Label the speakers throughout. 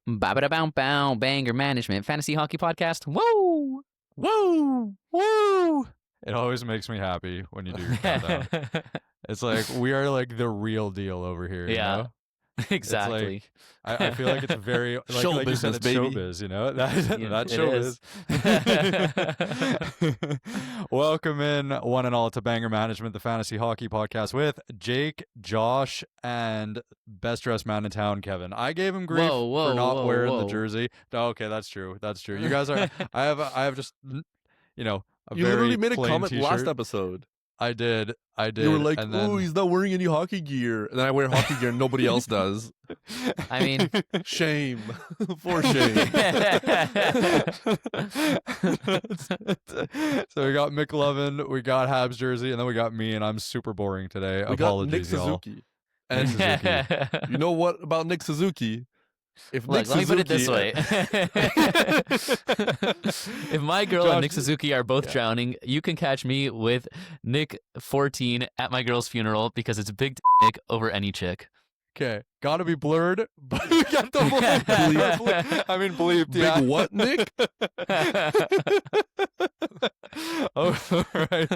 Speaker 1: Ba-ba-da-bow-bow, Banger Management Fantasy Hockey Podcast. Woo!
Speaker 2: Woo! Woo! It always makes me happy when you do your countdown. It's like we are like the real deal over here, you know?
Speaker 1: Exactly.
Speaker 2: It's like, I feel like it's very like you said, it's
Speaker 3: baby.
Speaker 2: showbiz, you know? That's
Speaker 1: It
Speaker 2: showbiz.
Speaker 1: is.
Speaker 2: Welcome in, one and all, to Banger Management, the fantasy hockey podcast with Jake, Josh, and best dressed man in town, Kevin. I gave him grief for not wearing the jersey. Okay, that's true. That's true. You guys are. I have just, you know, a
Speaker 3: You
Speaker 2: very
Speaker 3: literally made a
Speaker 2: plain
Speaker 3: comment
Speaker 2: t-shirt.
Speaker 3: last episode.
Speaker 2: I did.
Speaker 3: You were like,
Speaker 2: and then...
Speaker 3: "Oh, he's not wearing any hockey gear," and then I wear hockey gear, and nobody else does.
Speaker 1: I mean,
Speaker 3: shame, for shame.
Speaker 2: So we got McLovin, we got Habs jersey, and then we got me, and I'm super boring today.
Speaker 3: We
Speaker 2: Apologies,
Speaker 3: got Nick
Speaker 2: y'all.
Speaker 3: Suzuki. And
Speaker 2: Suzuki.
Speaker 3: You know what about Nick Suzuki? If
Speaker 1: look, let me put it this way. If my girl and Nick Suzuki are both drowning, you can catch me with Nick 14 at my girl's funeral because it's big Nick over any chick.
Speaker 2: Okay, gotta be blurred, but we got the bleep. I mean, bleeped.
Speaker 3: Big what, Nick?
Speaker 2: All right.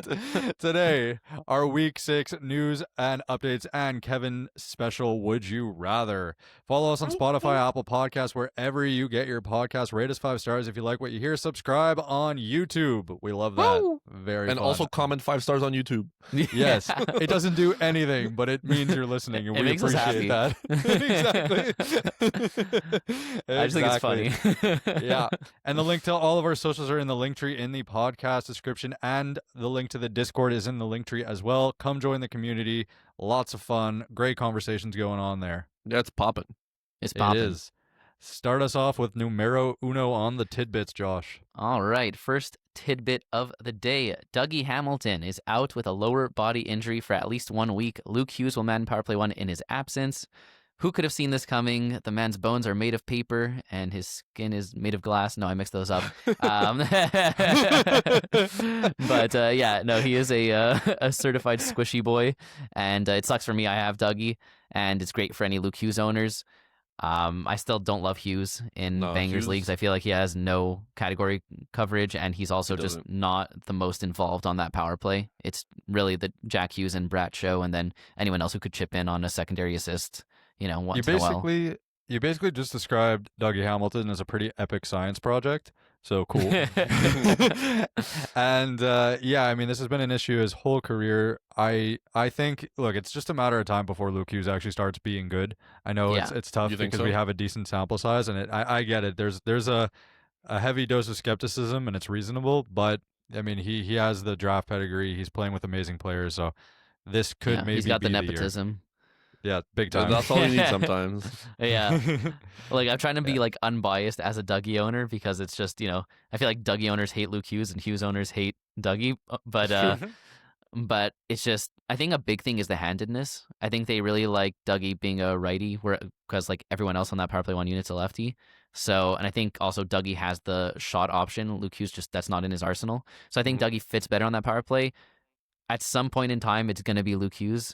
Speaker 2: Today, our Week 6 news and updates and Kevin special Would You Rather. Follow us on Spotify, Apple Podcasts, wherever you get your podcast. Rate us 5 stars if you like what you hear. Subscribe on YouTube. We love that. Very
Speaker 3: and
Speaker 2: fun.
Speaker 3: also comment 5 stars on YouTube.
Speaker 2: Yes. It doesn't do anything, but it means you're listening, and
Speaker 1: it
Speaker 2: we
Speaker 1: makes us
Speaker 2: appreciate
Speaker 1: happy.
Speaker 2: that. Exactly.
Speaker 1: I just think it's funny.
Speaker 2: Yeah. And the link to all of our socials are in the link tree in the podcast description, and the link to the Discord is in the link tree as well. Come join the community. Lots of fun. Great conversations going on there.
Speaker 3: Yeah, it's popping.
Speaker 1: It's popping.
Speaker 2: It is. Start us off with numero uno on the tidbits, Josh.
Speaker 1: All right, first tidbit of the day. Dougie Hamilton is out with a lower body injury for at least 1 week. Luke Hughes will man power play 1 in his absence. Who could have seen this coming? The man's bones are made of paper and his skin is made of glass. No, I mixed those up. But yeah, no, he is a certified squishy boy, and it sucks for me. I have Dougie, and it's great for any Luke Hughes owners. I still don't love Hughes in Bangers leagues. I feel like he has no category coverage, and he's also just not the most involved on that power play. It's really the Jack Hughes and Brat show, and then anyone else who could chip in on a secondary assist, once in a while.
Speaker 2: You basically just described Dougie Hamilton as a pretty epic science project. So cool. And yeah, I mean, this has been an issue his whole career. I think, look, it's just a matter of time before Luke Hughes actually starts being good. I know it's tough because we have a decent sample size, and I get it. There's a heavy dose of skepticism, and it's reasonable. But I mean, he has the draft pedigree. He's playing with amazing players, so this could maybe
Speaker 1: he's got
Speaker 2: be
Speaker 1: the
Speaker 2: year.
Speaker 1: nepotism.
Speaker 2: Yeah, big time.
Speaker 3: That's all you need sometimes.
Speaker 1: Yeah. Like, I'm trying to be, unbiased as a Dougie owner because it's just, I feel like Dougie owners hate Luke Hughes and Hughes owners hate Dougie. But it's just, I think a big thing is the handedness. I think they really like Dougie being a righty because, everyone else on that power play 1 unit's a lefty. So, and I think also Dougie has the shot option. Luke Hughes that's not in his arsenal. So I think Dougie fits better on that power play. At some point in time, it's going to be Luke Hughes.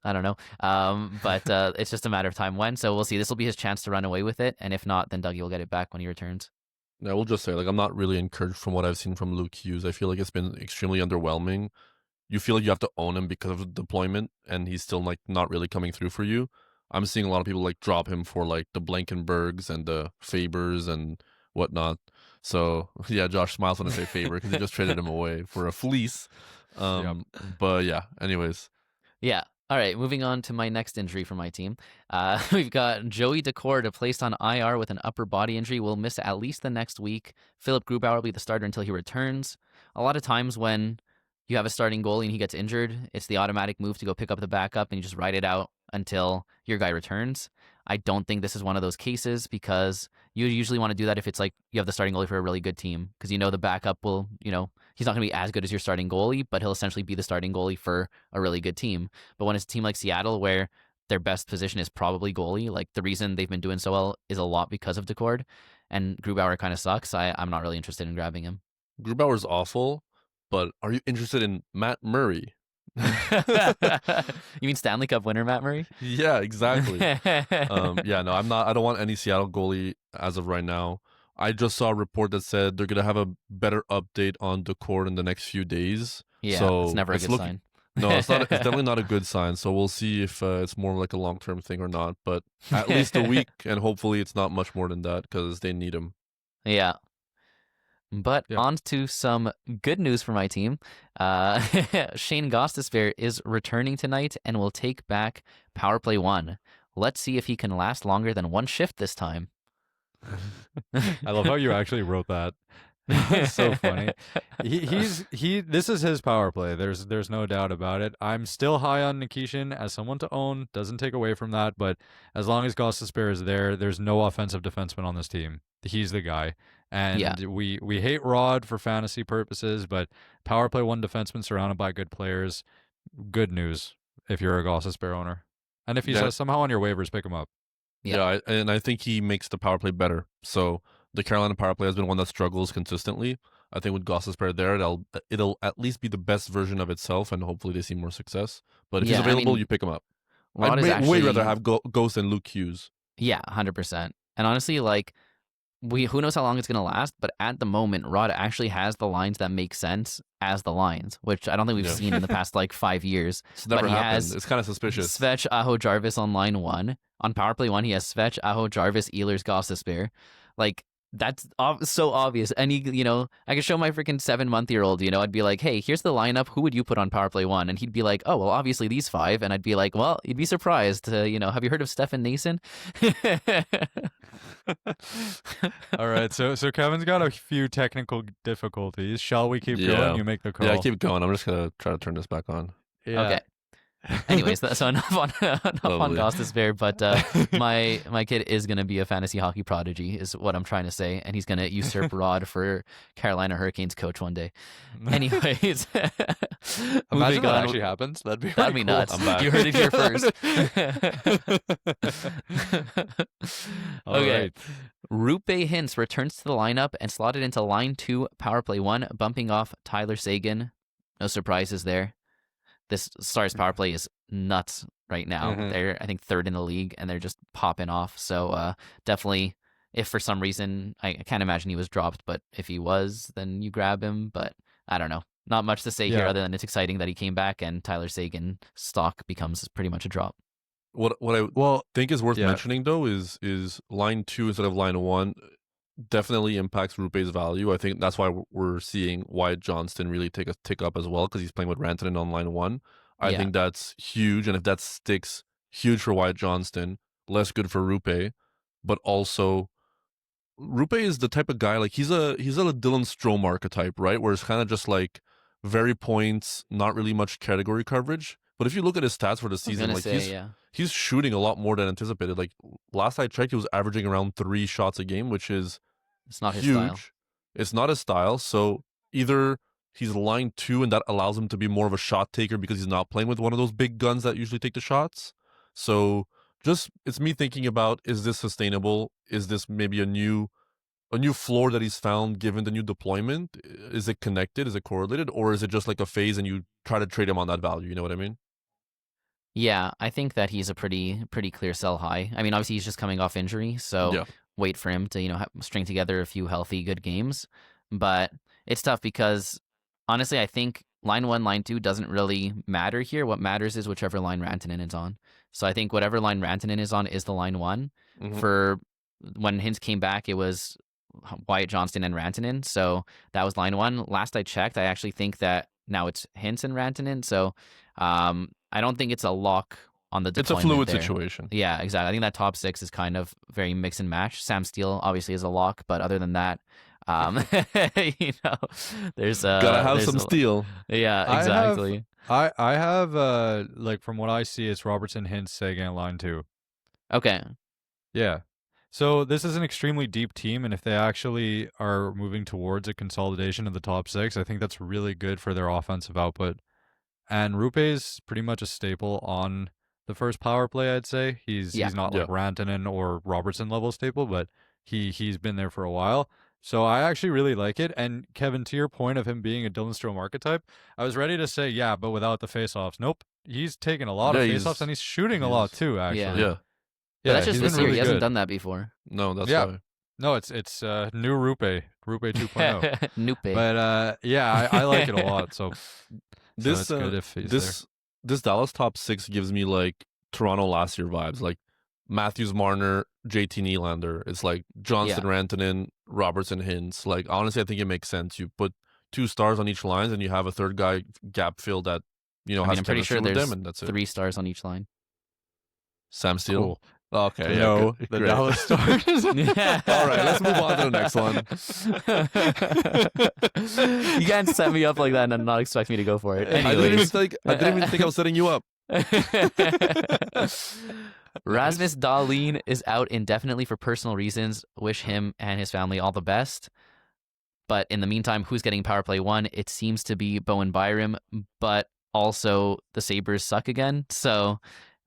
Speaker 1: I don't know. But it's just a matter of time when. So we'll see. This will be his chance to run away with it. And if not, then Dougie will get it back when he returns.
Speaker 3: Yeah, we'll just say, I'm not really encouraged from what I've seen from Luke Hughes. I feel like it's been extremely underwhelming. You feel like you have to own him because of the deployment, and he's still, not really coming through for you. I'm seeing a lot of people, drop him for, the Blankenbergs and the Fabers and whatnot. So, yeah, Josh smiles when I say Faber because he just traded him away for a fleece. But, yeah, anyways.
Speaker 1: Yeah. All right. Moving on to my next injury for my team. We've got Joey Daccord placed on IR with an upper body injury. Will miss at least the next week. Philip Grubauer will be the starter until he returns. A lot of times when you have a starting goalie and he gets injured, it's the automatic move to go pick up the backup and you just ride it out until your guy returns. I don't think this is one of those cases because you usually want to do that if it's you have the starting goalie for a really good team because the backup will, he's not going to be as good as your starting goalie, but he'll essentially be the starting goalie for a really good team. But when it's a team like Seattle where their best position is probably goalie, the reason they've been doing so well is a lot because of Daccord, and Grubauer kind of sucks. I'm not really interested in grabbing him.
Speaker 3: Grubauer's awful, but are you interested in Matt Murray?
Speaker 1: You mean Stanley Cup winner Matt Murray?
Speaker 3: Yeah, exactly. Yeah, no, I don't want any Seattle goalie as of right now. I just saw a report that said they're gonna have a better update on Daccord in the next few days.
Speaker 1: Yeah,
Speaker 3: so
Speaker 1: it's never a good sign.
Speaker 3: No, it's not. It's definitely not a good sign. So we'll see if it's more like a long-term thing or not. But at least a week, and hopefully it's not much more than that because they need him.
Speaker 1: Yeah. But on to some good news for my team. Shane Gostisbehere is returning tonight and will take back Power Play 1. Let's see if he can last longer than one shift this time.
Speaker 2: I love how you actually wrote that. It's so funny. This is his power play. There's no doubt about it. I'm still high on Nikishin as someone to own. Doesn't take away from that, but as long as Gostisbehere is there, there's no offensive defenseman on this team. He's the guy. And we hate Rod for fantasy purposes, but power play 1 defenseman surrounded by good players. Good news if you're a Gostisbehere owner. And if he's somehow on your waivers, pick him up.
Speaker 3: Yeah, and I think he makes the power play better. So the Carolina power play has been one that struggles consistently. I think with Gostisbehere there, it'll at least be the best version of itself, and hopefully they see more success. But if he's available, you pick him up. I'd way rather have Ghost than Luke Hughes.
Speaker 1: Yeah, 100%. And honestly, like, who knows how long it's going to last, but at the moment, Rod actually has the lines that make sense as the lines, which I don't think we've seen in the past, 5 years.
Speaker 3: It's never happened. It's kind of suspicious.
Speaker 1: Svech, Aho, Jarvis on line 1. On power play 1, he has Svech, Aho, Jarvis, Ehlers, Gostisbehere. That's so obvious. And I could show my freaking 7-month-old, I'd be like, hey, here's the lineup. Who would you put on power play 1? And he'd be like, oh, well, obviously these 5. And I'd be like, well, you'd be surprised. Have you heard of Stefan Nason?
Speaker 2: All right. So Kevin's got a few technical difficulties. Shall we keep going? You make the call.
Speaker 3: Yeah, keep going. I'm just going to try to turn this back on.
Speaker 2: Yeah.
Speaker 1: Okay. Anyways, so enough on Gostisbehere, but my kid is going to be a fantasy hockey prodigy, is what I'm trying to say, and he's going to usurp Rod for Carolina Hurricanes coach one day. Anyways,
Speaker 2: imagine that actually happens. That'd be cool.
Speaker 1: Nuts. You heard it here first. Okay.
Speaker 2: Right.
Speaker 1: Rupe Hintz returns to the lineup and slotted into line 2, power play 1, bumping off Tyler Seguin. No surprises there. This Stars power play is nuts right now.
Speaker 2: Mm-hmm.
Speaker 1: They're, I think, 3rd in the league, and they're just popping off. So definitely, if for some reason, I can't imagine he was dropped, but if he was, then you grab him. But I don't know. Not much to say here other than it's exciting that he came back, and Tyler Seguin stock becomes pretty much a drop.
Speaker 3: What I think is worth mentioning, though, is line 2 instead of line 1 definitely impacts Rupe's value. I think that's why we're seeing Wyatt Johnston really take a tick up as well, because he's playing with Rantanen on line 1. I think that's huge, and if that sticks, huge for Wyatt Johnston, less good for Rupe. But also, Rupe is the type of guy, he's a Dylan Strome archetype, right? Where it's kind of just very points, not really much category coverage. But if you look at his stats for the season, he's shooting a lot more than anticipated. Last I checked, he was averaging around 3 shots a game, which is
Speaker 1: it's not his
Speaker 3: huge.
Speaker 1: Style.
Speaker 3: It's not his style. So either he's line 2 and that allows him to be more of a shot taker because he's not playing with one of those big guns that usually take the shots. So it's me thinking about, is this sustainable? Is this maybe a new floor that he's found given the new deployment? Is it connected? Is it correlated? Or is it just a phase and you try to trade him on that value? You know what I mean?
Speaker 1: Yeah, I think that he's a pretty clear sell high. I mean, obviously he's just coming off injury, so wait for him to string together a few healthy, good games. But it's tough because honestly, I think line 1, line 2 doesn't really matter here. What matters is whichever line Rantanen is on. So I think whatever line Rantanen is on is the line 1. Mm-hmm. For when Hintz came back, it was Wyatt Johnston and Rantanen, so that was line 1. Last I checked, I actually think that now it's Hintz and Rantanen. So I don't think it's a lock on the deployment.
Speaker 3: It's a fluid
Speaker 1: there.
Speaker 3: situation.
Speaker 1: Yeah, exactly. I think that top 6 is kind of very mix and match. Sam Steele obviously is a lock, but other than that, there's
Speaker 3: gotta have some steel.
Speaker 1: Yeah, exactly.
Speaker 2: I have from what I see, it's Robertson, Hintz, Seguin, line 2.
Speaker 1: Okay.
Speaker 2: Yeah. So this is an extremely deep team, and if they actually are moving towards a consolidation of the top 6, I think that's really good for their offensive output. And Rupe's pretty much a staple on the first power play, I'd say. He's not Rantanen or Robertson level staple, but he's been there for a while. So I actually really like it. And Kevin, to your point of him being a Dylan Strome archetype, I was ready to say, yeah, but without the face-offs. Nope. He's taking a lot of face-offs, and he's shooting a lot too, actually.
Speaker 3: Yeah.
Speaker 1: But that's just this year.
Speaker 2: Really
Speaker 1: he hasn't done that before.
Speaker 3: No, that's why.
Speaker 2: No, it's new Rupe 2.0.
Speaker 1: Nupe.
Speaker 2: But yeah, I like it a lot. So
Speaker 3: this
Speaker 2: it's good if he's
Speaker 3: this Dallas top 6 gives me like Toronto last year vibes, like Matthews, Marner, JT Nylander. It's like Johnston, Rantanen, Robertson, Hintz. Like honestly, I think it makes sense. You put 2 stars on each line, and you have a third guy gap fill that has
Speaker 1: I'm pretty sure
Speaker 3: with
Speaker 1: there's
Speaker 3: them, and that's it.
Speaker 1: 3 stars on each line.
Speaker 3: Sam Steele.
Speaker 2: Cool.
Speaker 3: Okay.
Speaker 2: No, the
Speaker 3: great.
Speaker 2: Dallas Stars.
Speaker 3: All right, let's move on to the next
Speaker 1: one. You can't set me up like that and not expect me to go for it. Anyways.
Speaker 3: I didn't even think I was setting you up.
Speaker 1: Rasmus Dahlin is out indefinitely for personal reasons. Wish him and his family all the best. But in the meantime, who's getting power play 1? It seems to be Bowen Byram, but also the Sabres suck again. So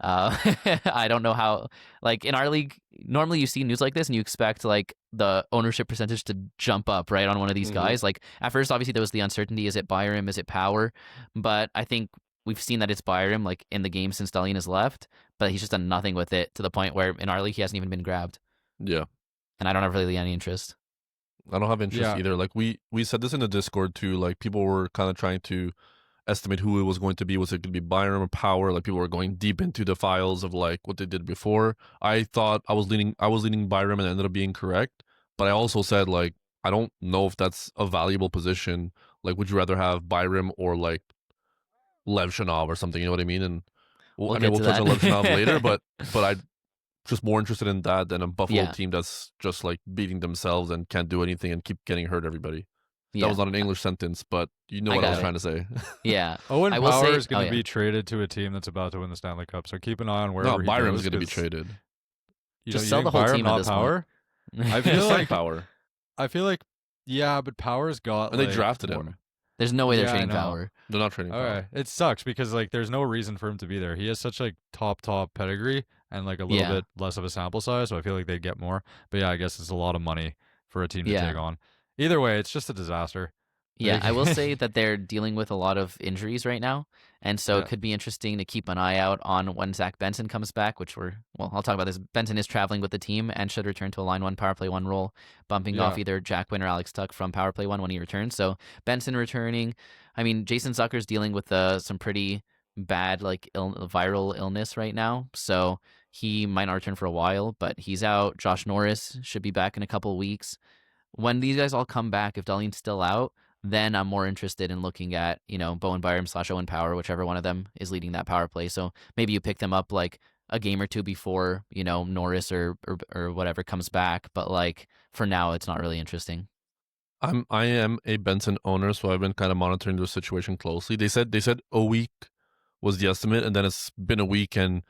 Speaker 1: I don't know how, like in our league, normally you see news like this and you expect like the ownership percentage to jump up, right, on one of these guys. Like at first, obviously there was the uncertainty. Is it Byram? Is it Power? But I think we've seen that it's Byram like in the game since Dahlin has left, but he's just done nothing with it to the point where in our league, he hasn't even been grabbed.
Speaker 3: Yeah.
Speaker 1: And I don't have really any interest.
Speaker 3: I don't have interest either. Like we said this in the Discord too, like people were kind of trying to estimate who it was going to be. Was it going to be Byram or Power? Like people were going deep into the files of like what they did before. I thought I was leaning Byram and it ended up being correct. But I also said like I don't know if that's a valuable position. Like would you rather have Byram or like Levshunov or something? You know what I mean? And we'll touch on Levshunov later. But I just more interested in that than a Buffalo team that's just like beating themselves and can't do anything and keep getting hurt everybody. That was not an English sentence, but you know what I was trying to say.
Speaker 1: Yeah.
Speaker 2: Owen Power is going to be traded to a team that's about to win the Stanley Cup, so keep an eye on wherever he goes.
Speaker 3: Byram's going to be traded.
Speaker 1: Just sell the whole team at this
Speaker 2: Power?
Speaker 1: point.
Speaker 2: I feel like
Speaker 3: Power.
Speaker 2: I feel like, yeah, but Power's got
Speaker 3: and they drafted him.
Speaker 1: There's no way they're trading Power.
Speaker 3: They're not trading Power.
Speaker 2: Right. It sucks because like there's no reason for him to be there. He has such like top pedigree and like a little bit less of a sample size, so I feel like they'd get more. But yeah, I guess it's a lot of money for a team to take on. Either way, it's just a disaster.
Speaker 1: Yeah, I will say that they're dealing with a lot of injuries right now, and so it could be interesting to keep an eye out on when Zach Benson comes back, which I'll talk about this. Benson is traveling with the team and should return to a line 1 power play 1 role, bumping off either Jack Quinn or Alex Tuck from power play 1 when he returns. So Benson returning. I mean, Jason Zucker's dealing with some pretty bad like viral illness right now, so he might not return for a while, but he's out. Josh Norris should be back in a couple of weeks. When these guys all come back, if Dahlin's still out, then I'm more interested in looking at, Bowen Byram / Owen Power, whichever one of them is leading that power play. So maybe you pick them up like a game or two before, Norris or whatever comes back. But like for now, it's not really interesting.
Speaker 3: I am a Benson owner, so I've been kind of monitoring the situation closely. They said a week was the estimate, and then it's been a week, and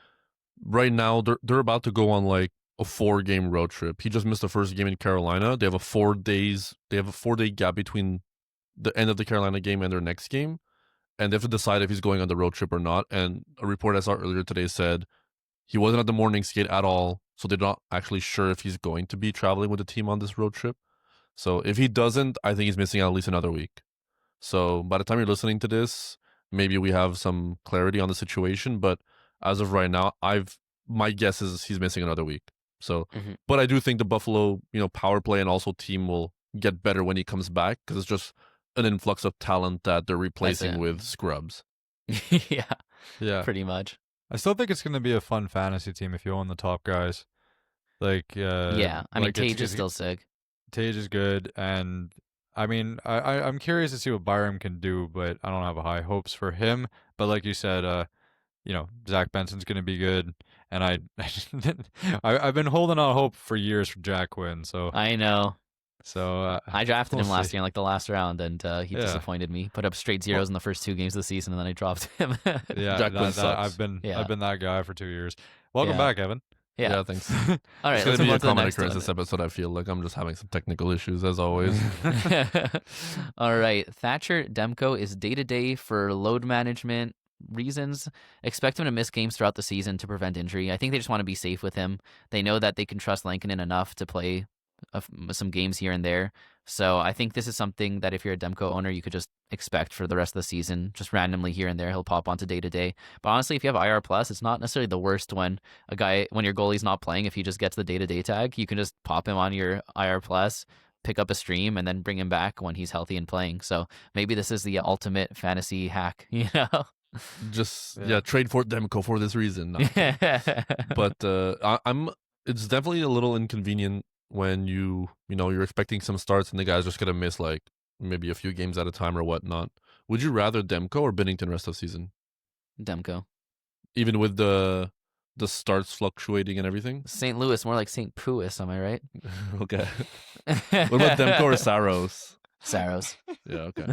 Speaker 3: right now they're about to go on like a 4-game road trip. He just missed the first game in Carolina. They have a 4-day gap between the end of the Carolina game and their next game, and they have to decide if he's going on the road trip or not. And a report I saw earlier today said he wasn't at the morning skate at all, so they're not actually sure if he's going to be traveling with the team on this road trip. So if he doesn't, I think he's missing out at least another week. So by the time you're listening to this, maybe we have some clarity on the situation, but as of right now, my guess is he's missing another week. So, but I do think the Buffalo, power play and also team will get better when he comes back, because it's just an influx of talent that they're replacing with scrubs.
Speaker 1: Yeah, pretty much.
Speaker 2: I still think it's going to be a fun fantasy team if you own the top guys. Like,
Speaker 1: I mean, Tage is still sick.
Speaker 2: Tage is good, and I mean, I'm curious to see what Byram can do, but I don't have high hopes for him. But like you said, Zach Benson's going to be good, and I've been holding out hope for years for Jack Quinn. So
Speaker 1: I know.
Speaker 2: So
Speaker 1: I drafted him last year in like the last round, and he disappointed me. Put up straight zeros in the first 2 games of the season, and then I dropped him.
Speaker 2: Jack Quinn sucks. I've been that guy for 2 years. Welcome back, Evan.
Speaker 3: Yeah, thanks.
Speaker 1: All right,
Speaker 3: let's move on to the next one. This episode, I feel like I'm just having some technical issues as always.
Speaker 1: All right, Thatcher Demko is day-to-day for load management reasons. Expect him to miss games throughout the season to prevent injury. I think they just want to be safe with him. They know that they can trust Lankinen enough to play some games here and there. So I think this is something that if you're a Demko owner, you could just expect for the rest of the season. Just randomly here and there, he'll pop onto day to day. But honestly, if you have IR plus, it's not necessarily the worst when your goalie's not playing. If he just gets the day to day tag, you can just pop him on your IR plus, pick up a stream, and then bring him back when he's healthy and playing. So maybe this is the ultimate fantasy hack, you know?
Speaker 3: Just trade for Demko for this reason. But it's definitely a little inconvenient when you're expecting some starts and the guy's just gonna miss like maybe a few games at a time or whatnot. Would you rather Demko or Binnington rest of season?
Speaker 1: Demko.
Speaker 3: Even with the starts fluctuating and everything?
Speaker 1: St. Louis, more like St. Pouis, am I right?
Speaker 3: Okay. What about Demko or Saros?
Speaker 1: Saros.
Speaker 3: Yeah, okay.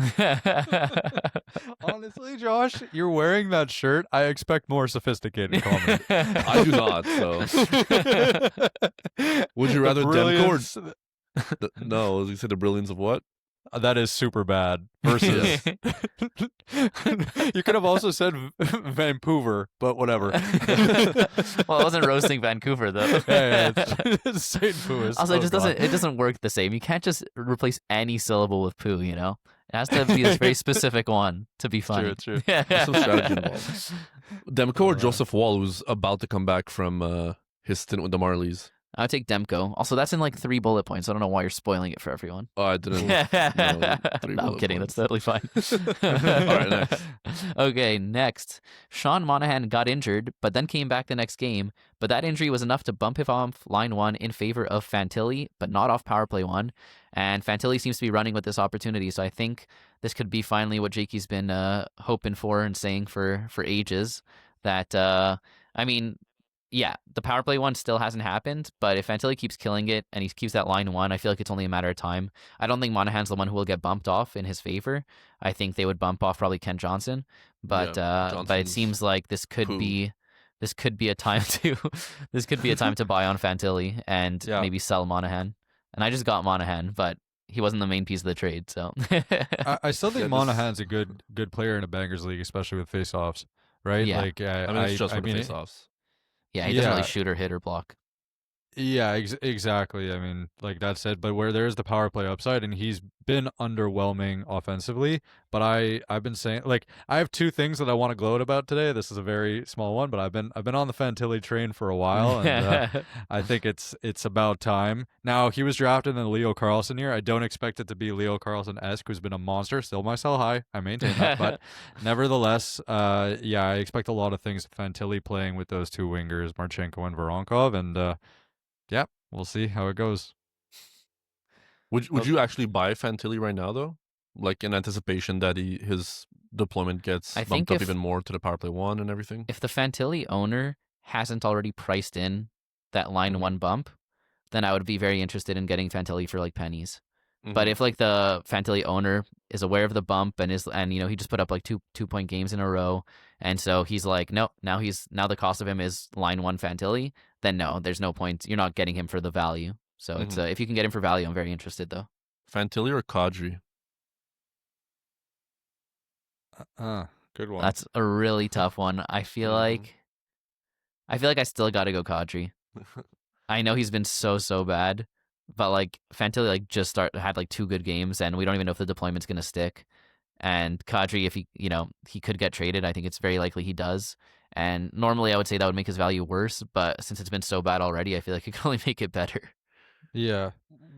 Speaker 2: Honestly, Josh, you're wearing that shirt. I expect more sophisticated comment.
Speaker 3: I do not, so. Would you rather Demko or... No, you said the brilliance of what?
Speaker 2: That is super bad. Versus, you could have also said Vancouver, but whatever.
Speaker 1: Well, I wasn't roasting Vancouver though.
Speaker 2: Yeah, it's St. Louis.
Speaker 1: Also, it doesn't work the same. You can't just replace any syllable with poo. You know, it has to be this very specific one to be funny.
Speaker 2: True.
Speaker 3: There's some strategy involved. Demko or Joseph Woll, who's about to come back from his stint with the Marlies.
Speaker 1: I would take Demko. Also, that's in like 3 bullet points. I don't know why you're spoiling it for everyone.
Speaker 3: Oh, I didn't.
Speaker 1: No, I'm kidding.
Speaker 3: Points.
Speaker 1: That's totally fine.
Speaker 3: All right, next.
Speaker 1: Okay, next. Sean Monahan got injured, but then came back the next game. But that injury was enough to bump him off line 1 in favor of Fantilli, but not off power play 1. And Fantilli seems to be running with this opportunity. So I think this could be finally what Jakey's been hoping for and saying for ages. That, yeah, the power play one still hasn't happened, but if Fantilli keeps killing it and he keeps that line 1, I feel like it's only a matter of time. I don't think Monahan's the one who will get bumped off in his favor. I think they would bump off probably Kent Johnson, but it seems like this could be a time to buy on Fantilli and maybe sell Monahan. And I just got Monahan, but he wasn't the main piece of the trade, so
Speaker 2: I still think Monahan's a good player in a bangers league, especially with faceoffs, right?
Speaker 1: Yeah.
Speaker 2: Like
Speaker 3: it's just for the faceoffs.
Speaker 1: Yeah, he doesn't really shoot or hit or block.
Speaker 2: Yeah, exactly. I mean, like that said, but where there's the power play upside, and he's been underwhelming offensively. But I've been saying, like, I have 2 things that I want to gloat about today. This is a very small one, but I've been on the Fantilli train for a while, and I think it's about time. Now he was drafted in the Leo Carlsson year. I don't expect it to be Leo Carlsson-esque, who's been a monster. Still my sell high. I maintain that, but nevertheless, I expect a lot of things with Fantilli playing with those 2 wingers, Marchenko and Voronkov, and yeah, we'll see how it goes.
Speaker 3: Would you actually buy Fantilli right now, though? Like in anticipation that his deployment gets bumped up even more to the power play 1 and everything?
Speaker 1: If the Fantilli owner hasn't already priced in that line 1 bump, then I would be very interested in getting Fantilli for like pennies. Mm-hmm. But if like the Fantilli owner is aware of the bump and he just put up like 2-point games in a row, and so he's like, no, now the cost of him is line 1 Fantilli, then no, there's no point. You're not getting him for the value. So it's if you can get him for value, I'm very interested though.
Speaker 3: Fantilli or Kadri?
Speaker 2: Good one.
Speaker 1: That's a really tough one. I feel like I still got to go Kadri. I know he's been so bad, but like Fantilli had like 2 good games, and we don't even know if the deployment's gonna stick. And Kadri, if he could get traded, I think it's very likely he does. And normally I would say that would make his value worse, but since it's been so bad already, I feel like it can only make it better.
Speaker 2: Yeah.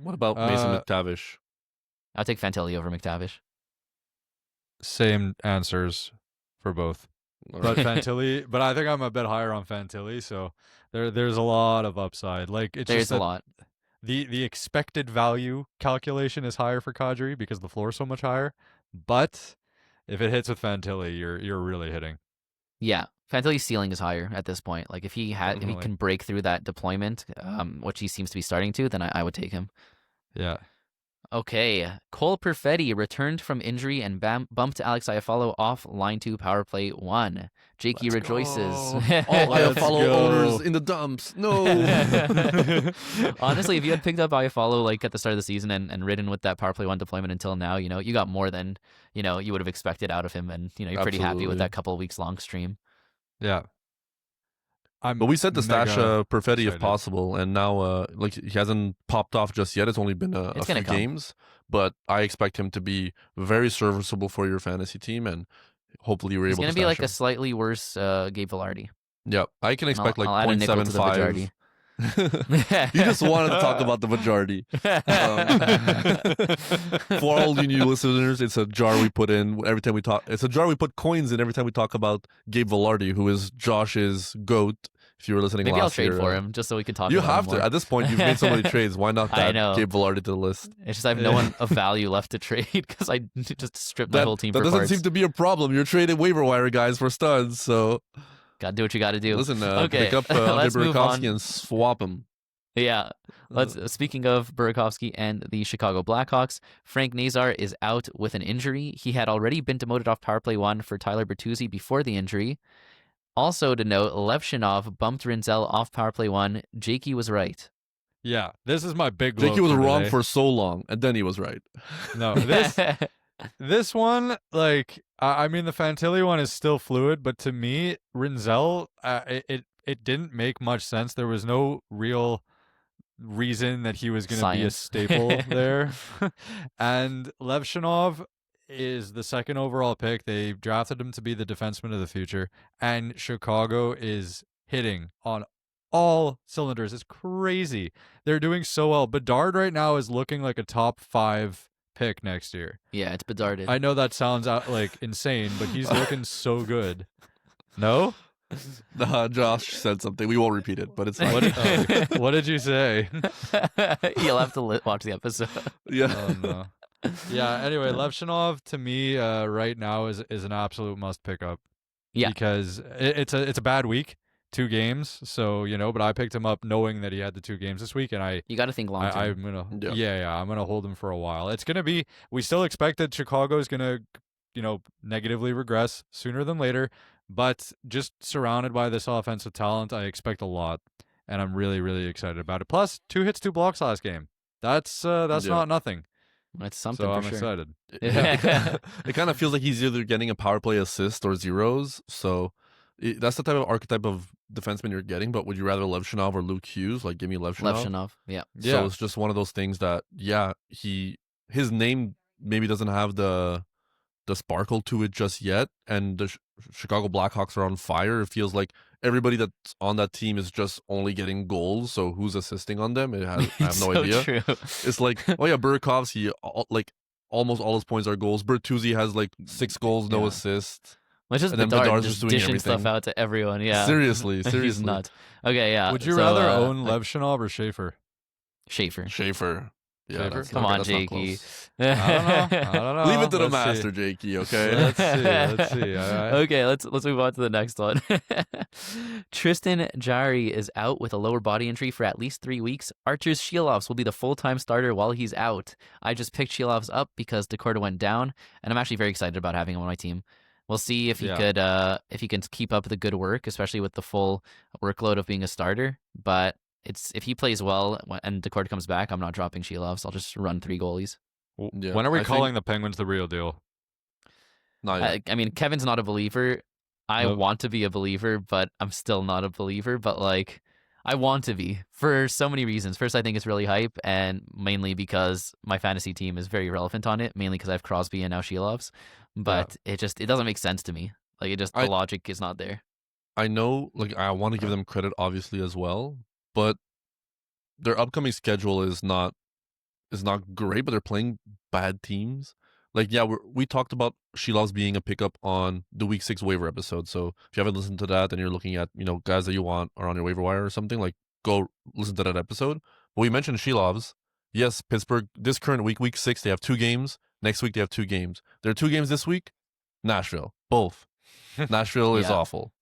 Speaker 3: What about Mason McTavish?
Speaker 1: I'll take Fantilli over McTavish.
Speaker 2: Same answers for both. But Fantilli, but I think I'm a bit higher on Fantilli, so there's a lot of upside. Like
Speaker 1: there's a lot.
Speaker 2: The expected value calculation is higher for Kadri because the floor is so much higher. But if it hits with Fantilli, you're really hitting.
Speaker 1: Yeah, Fantilli's ceiling is higher at this point. Like if he can break through that deployment, which he seems to be starting to, then I would take him.
Speaker 2: Yeah.
Speaker 1: Okay, Cole Perfetti returned from injury and bumped Alex Iafallo off line 2 power play 1. Jakey rejoices.
Speaker 3: All Iafallo owners in the dumps. No.
Speaker 1: Honestly, if you had picked up Iafallo like at the start of the season and ridden with that power play 1 deployment until now, you got more than you would have expected out of him, and you're pretty happy with that couple of weeks long stream.
Speaker 2: Yeah.
Speaker 3: But we said to stash Perfetti
Speaker 2: excited.
Speaker 3: if possible, and now like he hasn't popped off just yet. It's only been a few games, but I expect him to be very serviceable for your fantasy team, and hopefully you're able to.
Speaker 1: He's going to be like a slightly worse Gabe Vilardi.
Speaker 3: Yeah, I can expect like
Speaker 1: I'll
Speaker 3: 0.75. You just wanted to talk about the majority. For all you new listeners, it's a jar we put in every time we talk. It's a jar we put coins in every time we talk about Gabe Vilardi, who is Josh's GOAT. If you were listening
Speaker 1: Maybe
Speaker 3: last
Speaker 1: I'll trade
Speaker 3: year,
Speaker 1: for him just so we can talk
Speaker 3: you
Speaker 1: about
Speaker 3: have
Speaker 1: him
Speaker 3: to.
Speaker 1: more.
Speaker 3: At this point, you've made so many trades. Why not add Gabe Vilardi to the list?
Speaker 1: It's just I have no one of value left to trade because I just stripped my whole team for
Speaker 3: That doesn't
Speaker 1: parts.
Speaker 3: seem to be a problem. You're trading waiver wire guys for studs, so...
Speaker 1: Gotta do what you gotta do.
Speaker 3: Listen,
Speaker 1: okay.
Speaker 3: pick up Andre Burakovsky and swap him.
Speaker 1: Yeah. Speaking of Burakovsky and the Chicago Blackhawks, Frank Nazar is out with an injury. He had already been demoted off power play 1 for Tyler Bertuzzi before the injury. Also to note, Levshunov bumped Rinzel off power play 1. Jakey was right.
Speaker 2: Yeah, this is my big.
Speaker 3: Jakey was wrong for so long, and then he was right.
Speaker 2: No, this one, like, I mean, the Fantilli one is still fluid, but to me, Rinzel, it didn't make much sense. There was no real reason that he was going to be a staple there. And Levshunov is the second overall pick. They drafted him to be the defenseman of the future, and Chicago is hitting on all cylinders. It's crazy. They're doing so well. Bedard right now is looking like a top 5 pick next year.
Speaker 1: Yeah, it's Bedarded.
Speaker 2: I know that sounds like insane, but he's looking so good. No?
Speaker 3: Josh said something. We won't repeat it, but it's fine.
Speaker 2: What did you say?
Speaker 1: You'll have to watch the episode.
Speaker 3: Yeah.
Speaker 2: Oh, no. Yeah, anyway, Levshunov to me right now is an absolute must pick up.
Speaker 1: Yeah.
Speaker 2: Because it's a bad week, 2 games, so but I picked him up knowing that he had the 2 games this week, and
Speaker 1: you got to think long term.
Speaker 2: I'm gonna I'm gonna hold him for a while. It's gonna be, we still expect that Chicago is gonna negatively regress sooner than later, but just surrounded by this offensive talent, I expect a lot, and I'm really, really excited about it. Plus 2 hits, 2 blocks last game. That's not nothing.
Speaker 1: That's something.
Speaker 2: So
Speaker 1: for
Speaker 2: I'm
Speaker 1: sure.
Speaker 2: excited.
Speaker 3: It kind of feels like he's either getting a power play assist or zeros. So that's the type of archetype of defenseman you're getting. But would you rather Levshunov or Luke Hughes? Like, give me Levshunov.
Speaker 1: Levshunov, yeah.
Speaker 3: So it's just one of those things that, his name maybe doesn't have the sparkle to it just yet, and the Chicago Blackhawks are on fire. It feels like everybody that's on that team is just only getting goals, so who's assisting on them? I have no idea.
Speaker 1: True.
Speaker 3: It's like, Burakovsky, like almost all his points are goals. Bertuzzi has like 6 goals, no assists.
Speaker 1: Well, it's just Bedard just dishing stuff out to everyone. Yeah,
Speaker 3: seriously.
Speaker 1: He's nuts. Okay, yeah.
Speaker 2: Would you rather own Levshunov or Schaefer?
Speaker 1: Schaefer.
Speaker 3: Yeah,
Speaker 1: come on, Jakey.
Speaker 2: I don't know.
Speaker 3: Leave it to the master, Jakey. Okay.
Speaker 2: Let's see. All right.
Speaker 1: Okay, let's move on to the next one. Tristan Jarry is out with a lower body injury for at least 3 weeks. Arturs Silovs will be the full-time starter while he's out. I just picked Silovs up because Daccord went down, and I'm actually very excited about having him on my team. We'll see if he if he can keep up the good work, especially with the full workload of being a starter. But if he plays well and Daccord comes back, I'm not dropping Silovs. I'll just run 3 goalies.
Speaker 2: Yeah, when are we calling the Penguins the real deal?
Speaker 3: Not yet.
Speaker 1: I mean, Kevin's not a believer. I want to be a believer, but I'm still not a believer. But I want to be for so many reasons. First, I think it's really hype, and mainly because my fantasy team is very relevant on it. Mainly because I have Crosby and now Silovs. But it doesn't make sense to me. The logic is not there.
Speaker 3: I know, I want to give them credit, obviously, as well. But their upcoming schedule is not great, but they're playing bad teams. We talked about Silovs being a pickup on the Week 6 waiver episode. So if you haven't listened to that and you're looking at, guys that you want are on your waiver wire or something, go listen to that episode. But we mentioned Silovs. Yes, Pittsburgh, this current week 6, they have 2 games. Next week, they have 2 games. There are 2 games this week. Nashville, both. Nashville is awful.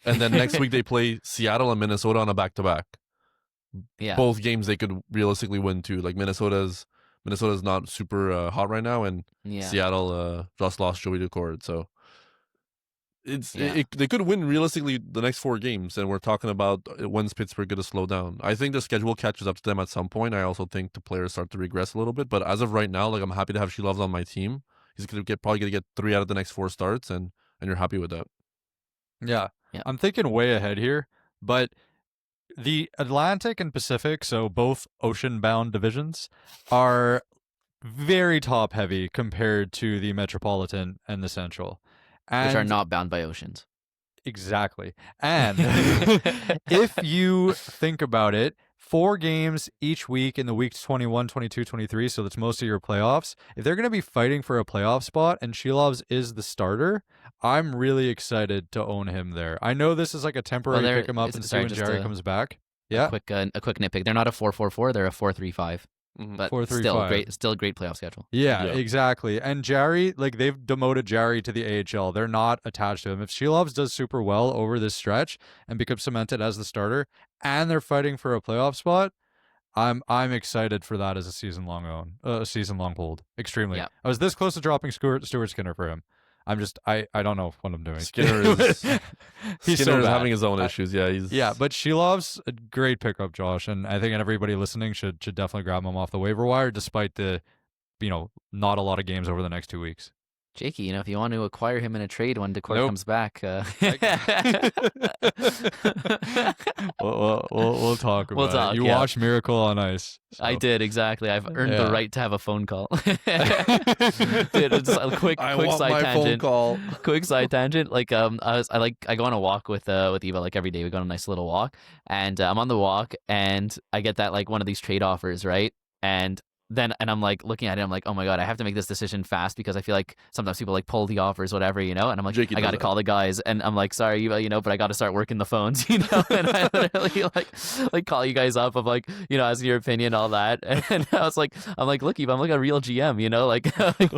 Speaker 3: And then next week, they play Seattle and Minnesota on a back-to-back.
Speaker 1: Yeah.
Speaker 3: Both games they could realistically win too. Minnesota's not super hot right now, and Seattle just lost Joey Daccord, so they could win realistically the next 4 games. And we're talking about when's Pittsburgh going to slow down. I think the schedule catches up to them at some point. I also think the players start to regress a little bit, but as of right now, I'm happy to have Silovs on my team. He's probably going to get 3 out of the next 4 starts, and you're happy with that.
Speaker 2: Yeah. I'm thinking way ahead here. But the Atlantic and Pacific, so both ocean-bound divisions, are very top-heavy compared to the Metropolitan and the Central.
Speaker 1: Which are not bound by oceans.
Speaker 2: Exactly. And if you think about it, 4 games each week in the weeks 21, 22, 23, so that's most of your playoffs. If they're going to be fighting for a playoff spot and Silovs is the starter, I'm really excited to own him there. I know this is like a temporary pick him up and see when Jerry comes back. Yeah.
Speaker 1: A quick nitpick. They're not a 4-4-4, they're a 4-3-5. But 4-3-5. Still great playoff schedule.
Speaker 2: Yeah, exactly. And Jerry, like they've demoted Jerry to the AHL. They're not attached to him. If Silovs does super well over this stretch and becomes cemented as the starter, and they're fighting for a playoff spot, I'm excited for that as a season long hold. Extremely. Yeah. I was this close to dropping Stuart Skinner for him. I don't know what I'm doing.
Speaker 3: Skinner is having his own issues. Yeah,
Speaker 2: but Silovs, a great pickup, Josh, and I think everybody listening should definitely grab him off the waiver wire, despite the, not a lot of games over the next 2 weeks.
Speaker 1: Jakey, if you want to acquire him in a trade when Daccord comes back,
Speaker 2: we'll talk about it. You watched Miracle on Ice. So.
Speaker 1: I did, exactly. I've earned the right to have a phone call. Dude, it's a quick side tangent. Quick side tangent. Like I go on a walk with Eva like every day. We go on a nice little walk, and I'm on the walk, and I get that like one of these trade offers, right? And I'm like looking at it, I'm like, oh my god, I have to make this decision fast because I feel like sometimes people like pull the offers, whatever, and I'm like, I got to call the guys, and I'm like, sorry, but I got to start working the phones, and I literally like call you guys up of like, asking your opinion, all that, and I'm like, look, Eva, I'm like a real GM, like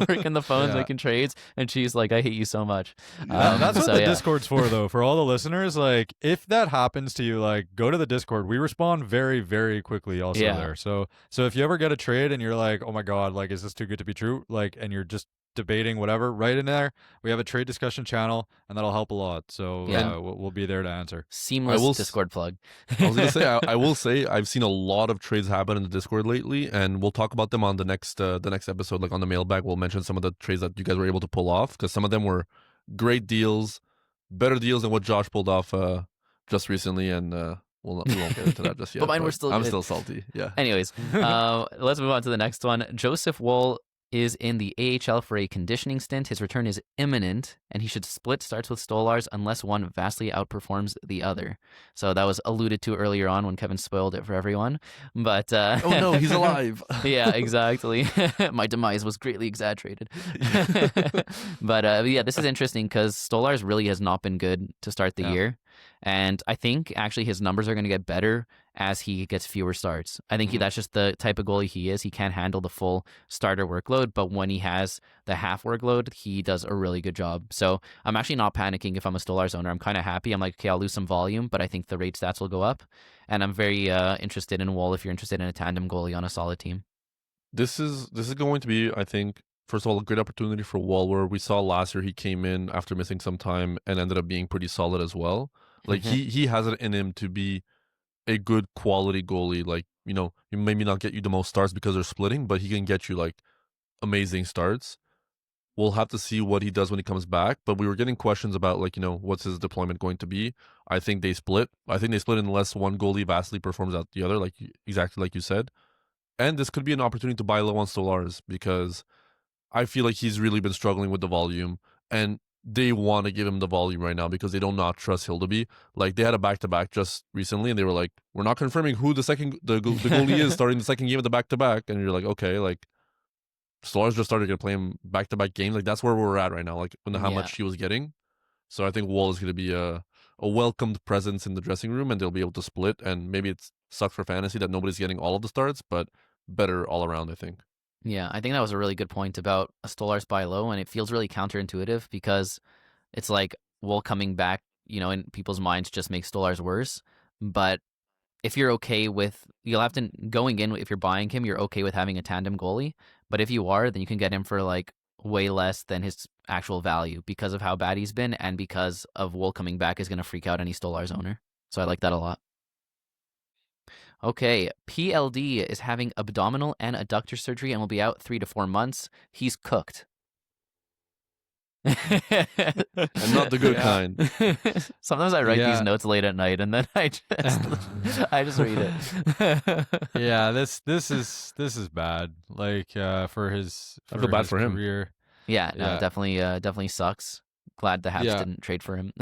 Speaker 1: working the phones, making trades, and she's like, I hate you so much.
Speaker 2: That's what the Discord's for, though. For all the listeners, like if that happens to you, like go to the Discord. We respond very, very quickly also there. So if you ever get a trade and you're like, oh my god, like is this too good to be true, like, and you're just debating whatever, right in there we have a trade discussion channel, and that'll help a lot. So we'll be there to answer.
Speaker 1: Seamless Discord plug.
Speaker 3: I was gonna say I will say I've seen a lot of trades happen in the Discord lately, and we'll talk about them on the next episode, like on the mailbag. We'll mention some of the trades that you guys were able to pull off, because some of them were great deals, better deals than what Josh pulled off just recently, and we won't get into that just yet.
Speaker 1: But I'm still
Speaker 3: salty. Yeah.
Speaker 1: Anyways, let's move on to the next one. Silovs Woll is in the AHL for a conditioning stint. His return is imminent, and he should split starts with Stolarz unless one vastly outperforms the other. So that was alluded to earlier on when Kevin spoiled it for everyone. But
Speaker 3: oh no, he's alive.
Speaker 1: Yeah, exactly. My demise was greatly exaggerated. But this is interesting because Stolarz really has not been good to start the year. And I think actually his numbers are going to get better as he gets fewer starts. I think that's just the type of goalie he is. He can't handle the full starter workload, but when he has the half workload, he does a really good job. So I'm actually not panicking if I'm a Stolarz owner. I'm kind of happy. I'm like, okay, I'll lose some volume, but I think the rate stats will go up. And I'm very interested in Woll if you're interested in a tandem goalie on a solid team.
Speaker 3: This is going to be, I think, first of all, a great opportunity for Woll, where we saw last year he came in after missing some time and ended up being pretty solid as well. Like he has it in him to be a good quality goalie. Like, he maybe not get you the most starts because they're splitting, but he can get you like amazing starts. We'll have to see what he does when he comes back. But we were getting questions about like, what's his deployment going to be? I think they split unless one goalie vastly performs out the other, like exactly like you said. And this could be an opportunity to buy low on Stolarz, because I feel like he's really been struggling with the volume, and they want to give him the volume right now because they do not trust Hildeby. Like, they had a back-to-back just recently, and they were like, we're not confirming who the goalie is starting the second game of the back-to-back. And you're like, okay, like, Stolarz just started to play him back-to-back games. Like, that's where we're at right now, like, how much he was getting. So I think Woll is going to be a welcomed presence in the dressing room, and they'll be able to split. And maybe it sucks for fantasy that nobody's getting all of the starts, but better all around, I think.
Speaker 1: Yeah, I think that was a really good point about a Stolarz buy low, and it feels really counterintuitive because it's like Woll coming back, in people's minds just makes Stolarz worse. But if you're okay with, you'll have to, going in, if you're buying him, you're okay with having a tandem goalie. But if you are, then you can get him for like way less than his actual value because of how bad he's been, and because of Woll coming back is going to freak out any Stolarz owner. So I like that a lot. Okay, PLD is having abdominal and adductor surgery and will be out 3 to 4 months. He's cooked.
Speaker 3: And not the good kind.
Speaker 1: Sometimes I write these notes late at night and then I just read it.
Speaker 2: Yeah, this is bad. Like for his
Speaker 3: I feel bad
Speaker 2: his
Speaker 3: for him.
Speaker 2: career.
Speaker 1: Yeah, no, definitely sucks. Glad the Habs didn't trade for him.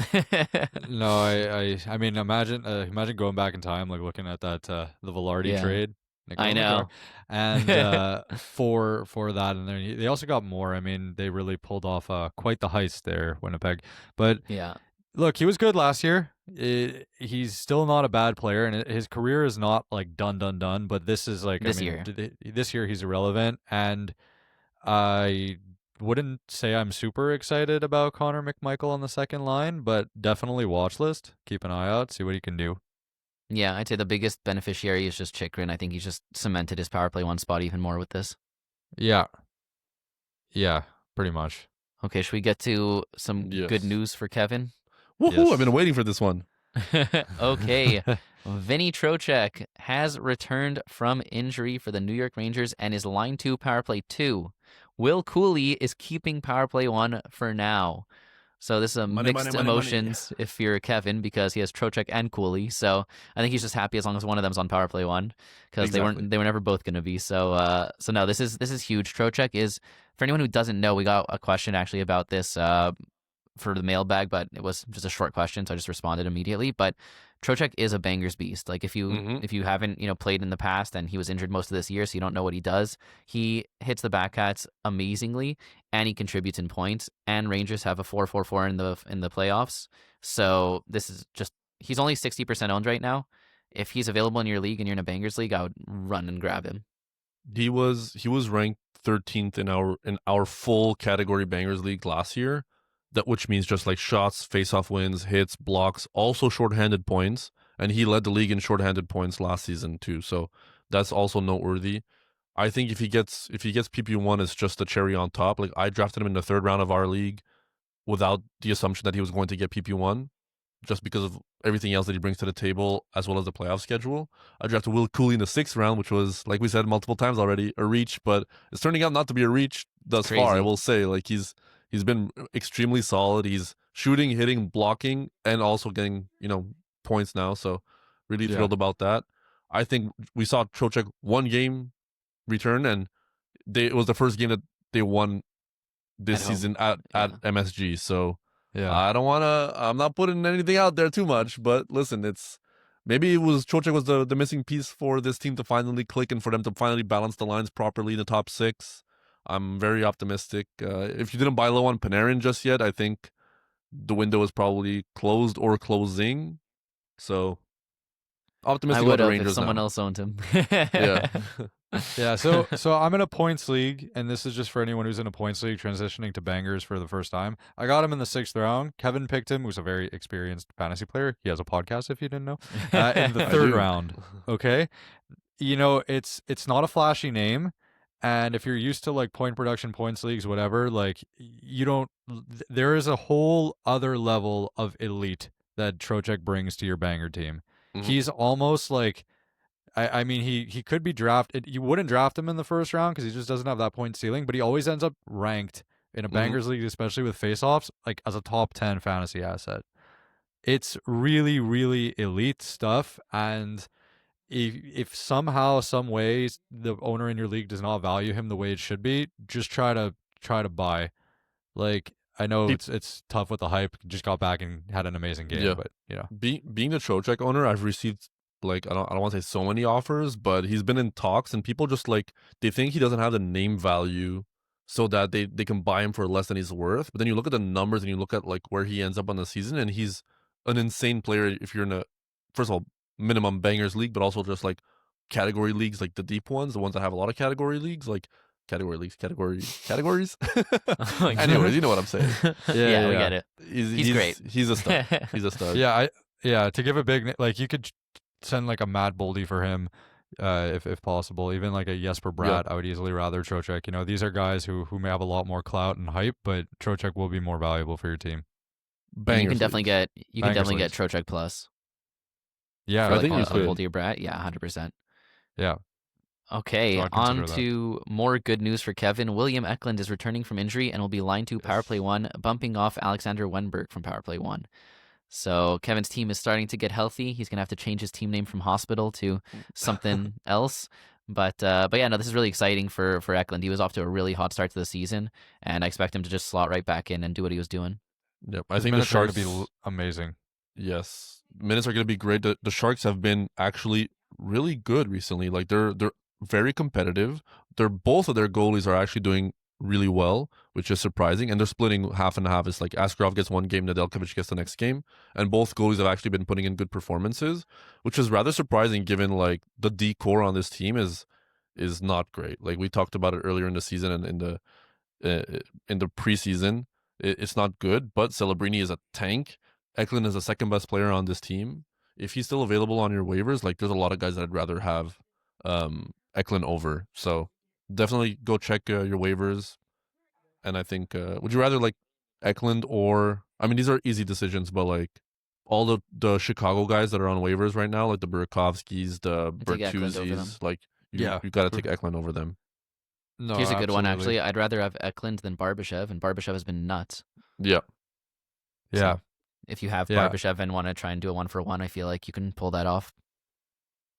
Speaker 2: No, I mean imagine going back in time, like looking at that the Velarde trade.
Speaker 1: I know.
Speaker 2: And for that, and then they also got more. I mean, they really pulled off quite the heist there, Winnipeg. But
Speaker 1: yeah,
Speaker 2: look, he was good last year. He's still not a bad player, and his career is not like done. But this is like
Speaker 1: this year
Speaker 2: he's irrelevant, and I wouldn't say I'm super excited about Connor McMichael on the second line, but definitely watch list. Keep an eye out, see what he can do.
Speaker 1: Yeah, I'd say the biggest beneficiary is just Chychrun. I think he's just cemented his power play one spot even more with this.
Speaker 2: Yeah, pretty much.
Speaker 1: Okay, should we get to some good news for Kevin?
Speaker 3: Woohoo! Yes. I've been waiting for this one.
Speaker 1: Okay, Vinny Trocheck has returned from injury for the New York Rangers and is line 2 power play 2. Will Cooley is keeping power play 1 for now. So this is mixed emotions if you're Kevin, because he has Trocheck and Cooley. So I think he's just happy as long as one of them's on power play 1, because they were never both going to be. So no, this is huge. Trocheck is, for anyone who doesn't know, we got a question actually about this for the mailbag, but it was just a short question, so I just responded immediately. But Trocheck is a bangers beast. Like if you haven't played in the past, and he was injured most of this year, so you don't know what he does. He hits the backhats amazingly, and he contributes in points. And Rangers have a 4.44 in the playoffs, so this is just, he's only 60% owned right now. If he's available in your league and you're in a bangers league, I would run and grab him.
Speaker 3: He was ranked 13th in our full category bangers league last year. That, which means just like shots, face-off wins, hits, blocks, also shorthanded points, and he led the league in shorthanded points last season too. So that's also noteworthy. I think if he gets PP1, it's just the cherry on top. Like I drafted him in the 3rd round of our league without the assumption that he was going to get PP1, just because of everything else that he brings to the table, as well as the playoff schedule. I drafted Will Cooley in the 6th round, which was, like we said multiple times already, a reach, but it's turning out not to be a reach thus far. I will say, like he's been extremely solid. He's shooting, hitting, blocking, and also getting, points now. So really thrilled about that. I think we saw Trocheck 1 game return, and it was the first game that they won this season at MSG. So I'm not putting anything out there too much, but listen, maybe Trocheck was the missing piece for this team to finally click and for them to finally balance the lines properly in the top 6. I'm very optimistic. If you didn't buy low on Panarin just yet, I think the window is probably closed or closing. So optimistic about the Rangers
Speaker 1: if someone
Speaker 3: now.
Speaker 1: else owned him.
Speaker 2: Yeah. Yeah, so I'm in a points league, and this is just for anyone who's in a points league transitioning to bangers for the first time. I got him in the 6th round. Kevin picked him, who's a very experienced fantasy player. He has a podcast, if you didn't know. In the 3rd round, okay? It's not a flashy name. And if you're used to like point production, points leagues, whatever, like there is a whole other level of elite that Trocheck brings to your banger team. Mm-hmm. He's almost like, I mean, he could be drafted. You wouldn't draft him in the 1st round because he just doesn't have that point ceiling, but he always ends up ranked in a bangers league, especially with faceoffs, like as a top 10 fantasy asset. It's really, really elite stuff. And if somehow, some ways, the owner in your league does not value him the way it should be, just try to buy. Like, I know it's tough with the hype. Just got back and had an amazing game, but
Speaker 3: being a Trocheck owner, I've received like I don't want to say so many offers, but he's been in talks, and people just like they think he doesn't have the name value, so that they can buy him for less than he's worth. But then you look at the numbers and you look at like where he ends up on the season, and he's an insane player if you're in a, first of all, minimum bangers league, but also just like category leagues, like the deep ones, the ones that have a lot of category leagues, like categories. Anyways, you know what I'm saying.
Speaker 1: Yeah, we get it. He's great.
Speaker 3: He's a stud. He's a stud.
Speaker 2: Yeah, to give a big, like you could send like a Matt Boldy for him, if possible. Even like a Jesper Bratt, I would easily rather Trocheck. These are guys who may have a lot more clout and hype, but Trocheck will be more valuable for your team.
Speaker 1: You can definitely get Trocheck plus.
Speaker 2: Yeah,
Speaker 1: for I think Boldy or Bratt. Yeah, 100%.
Speaker 2: Yeah.
Speaker 1: Okay,
Speaker 2: So
Speaker 1: on to more good news for Kevin. William Eklund is returning from injury and will be line 2 power play 1, bumping off Alexander Wenberg from power play 1. So Kevin's team is starting to get healthy. He's going to have to change his team name from Hospital to something else. But yeah, no, this is really exciting for Eklund. He was off to a really hot start to the season, and I expect him to just slot right back in and do what he was doing.
Speaker 3: Yep, I think the Sharks
Speaker 2: are going to be amazing.
Speaker 3: Yes, minutes are going to be great. The Sharks have been actually really good recently. Like they're very competitive. Both of their goalies are actually doing really well, which is surprising. And they're splitting half and half. It's like Askarov gets one game, Nedeljkovic gets the next game, and both goalies have actually been putting in good performances, which is rather surprising given like the D core on this team is not great. Like we talked about it earlier in the season and in the preseason, it's not good. But Celebrini is a tank. Eklund is the second best player on this team. If he's still available on your waivers, like there's a lot of guys that I'd rather have Eklund over. So definitely go check your waivers. And I think, would you rather like Eklund or, I mean, these are easy decisions, but like all the Chicago guys that are on waivers right now, like the Burakovskis, the Bertuzzi's, like you got to take Eklund over them.
Speaker 1: No, here's a good one, actually. I'd rather have Eklund than Barbashev, and Barbashev has been nuts.
Speaker 3: Yeah.
Speaker 2: Yeah.
Speaker 1: So if you have Barbashev and want to try and do a 1-for-1, I feel like you can pull that off.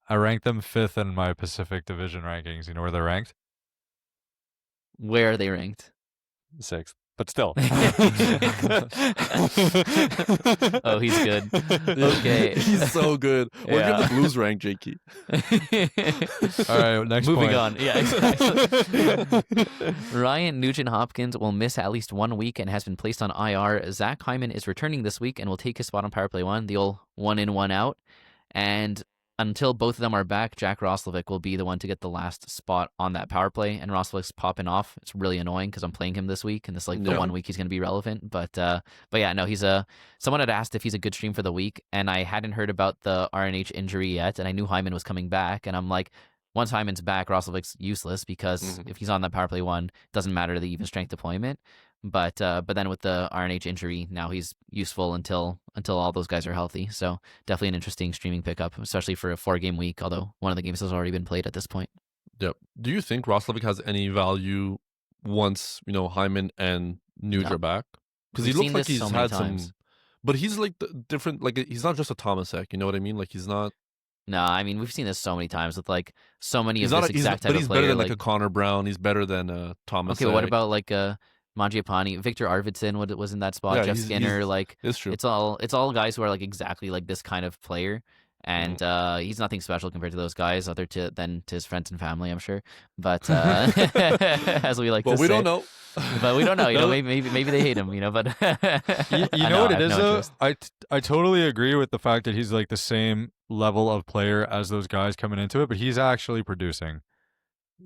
Speaker 2: I ranked them 5th in my Pacific Division rankings. You know where they're ranked?
Speaker 1: Where are they ranked?
Speaker 2: 6th. But still.
Speaker 1: Oh, he's good. Okay.
Speaker 3: He's so good. We're in the Blues rank, Jakey.
Speaker 2: All right, next
Speaker 1: Moving on. Yeah, exactly. Ryan Nugent-Hopkins will miss at least 1 week and has been placed on IR. Zach Hyman is returning this week and will take his spot on power play 1, the old 1 in, 1 out. And until both of them are back, Jack Roslovic will be the one to get the last spot on that power play, and Roslovic's popping off. It's really annoying because I'm playing him this week, and this is like the 1 week he's going to be relevant. But yeah, no, someone had asked if he's a good stream for the week, and I hadn't heard about the RNH injury yet, and I knew Hyman was coming back, and I'm like, once Hyman's back, Roslovic's useless because if he's on that power play 1, it doesn't matter the even strength deployment. But then with the RNH injury, now he's useful until all those guys are healthy. So definitely an interesting streaming pickup, especially for a 4-game week, although one of the games has already been played at this point.
Speaker 3: Yep. Do you think Roslovic has any value once, Hyman and Nuge are back? Because he looks like he's had some... But he's like different, like he's not just a Tomasek, you know what I mean? Like he's not...
Speaker 1: No, I mean, we've seen this so many times with like so many of this exact type of player.
Speaker 3: But he's better than like a Connor Brown. He's better than Tomasek.
Speaker 1: Okay, what about like Mangiapane, Victor Arvidsson was in that spot, Jeff Skinner, like
Speaker 3: it's true.
Speaker 1: It's all guys who are like exactly like this kind of player, and he's nothing special compared to those guys, other than to his friends and family, I'm sure. But as we like to say,
Speaker 3: we don't know.
Speaker 1: But we don't know. Maybe they hate him. But
Speaker 2: you know what it is though. I totally agree with the fact that he's like the same level of player as those guys coming into it, but he's actually producing.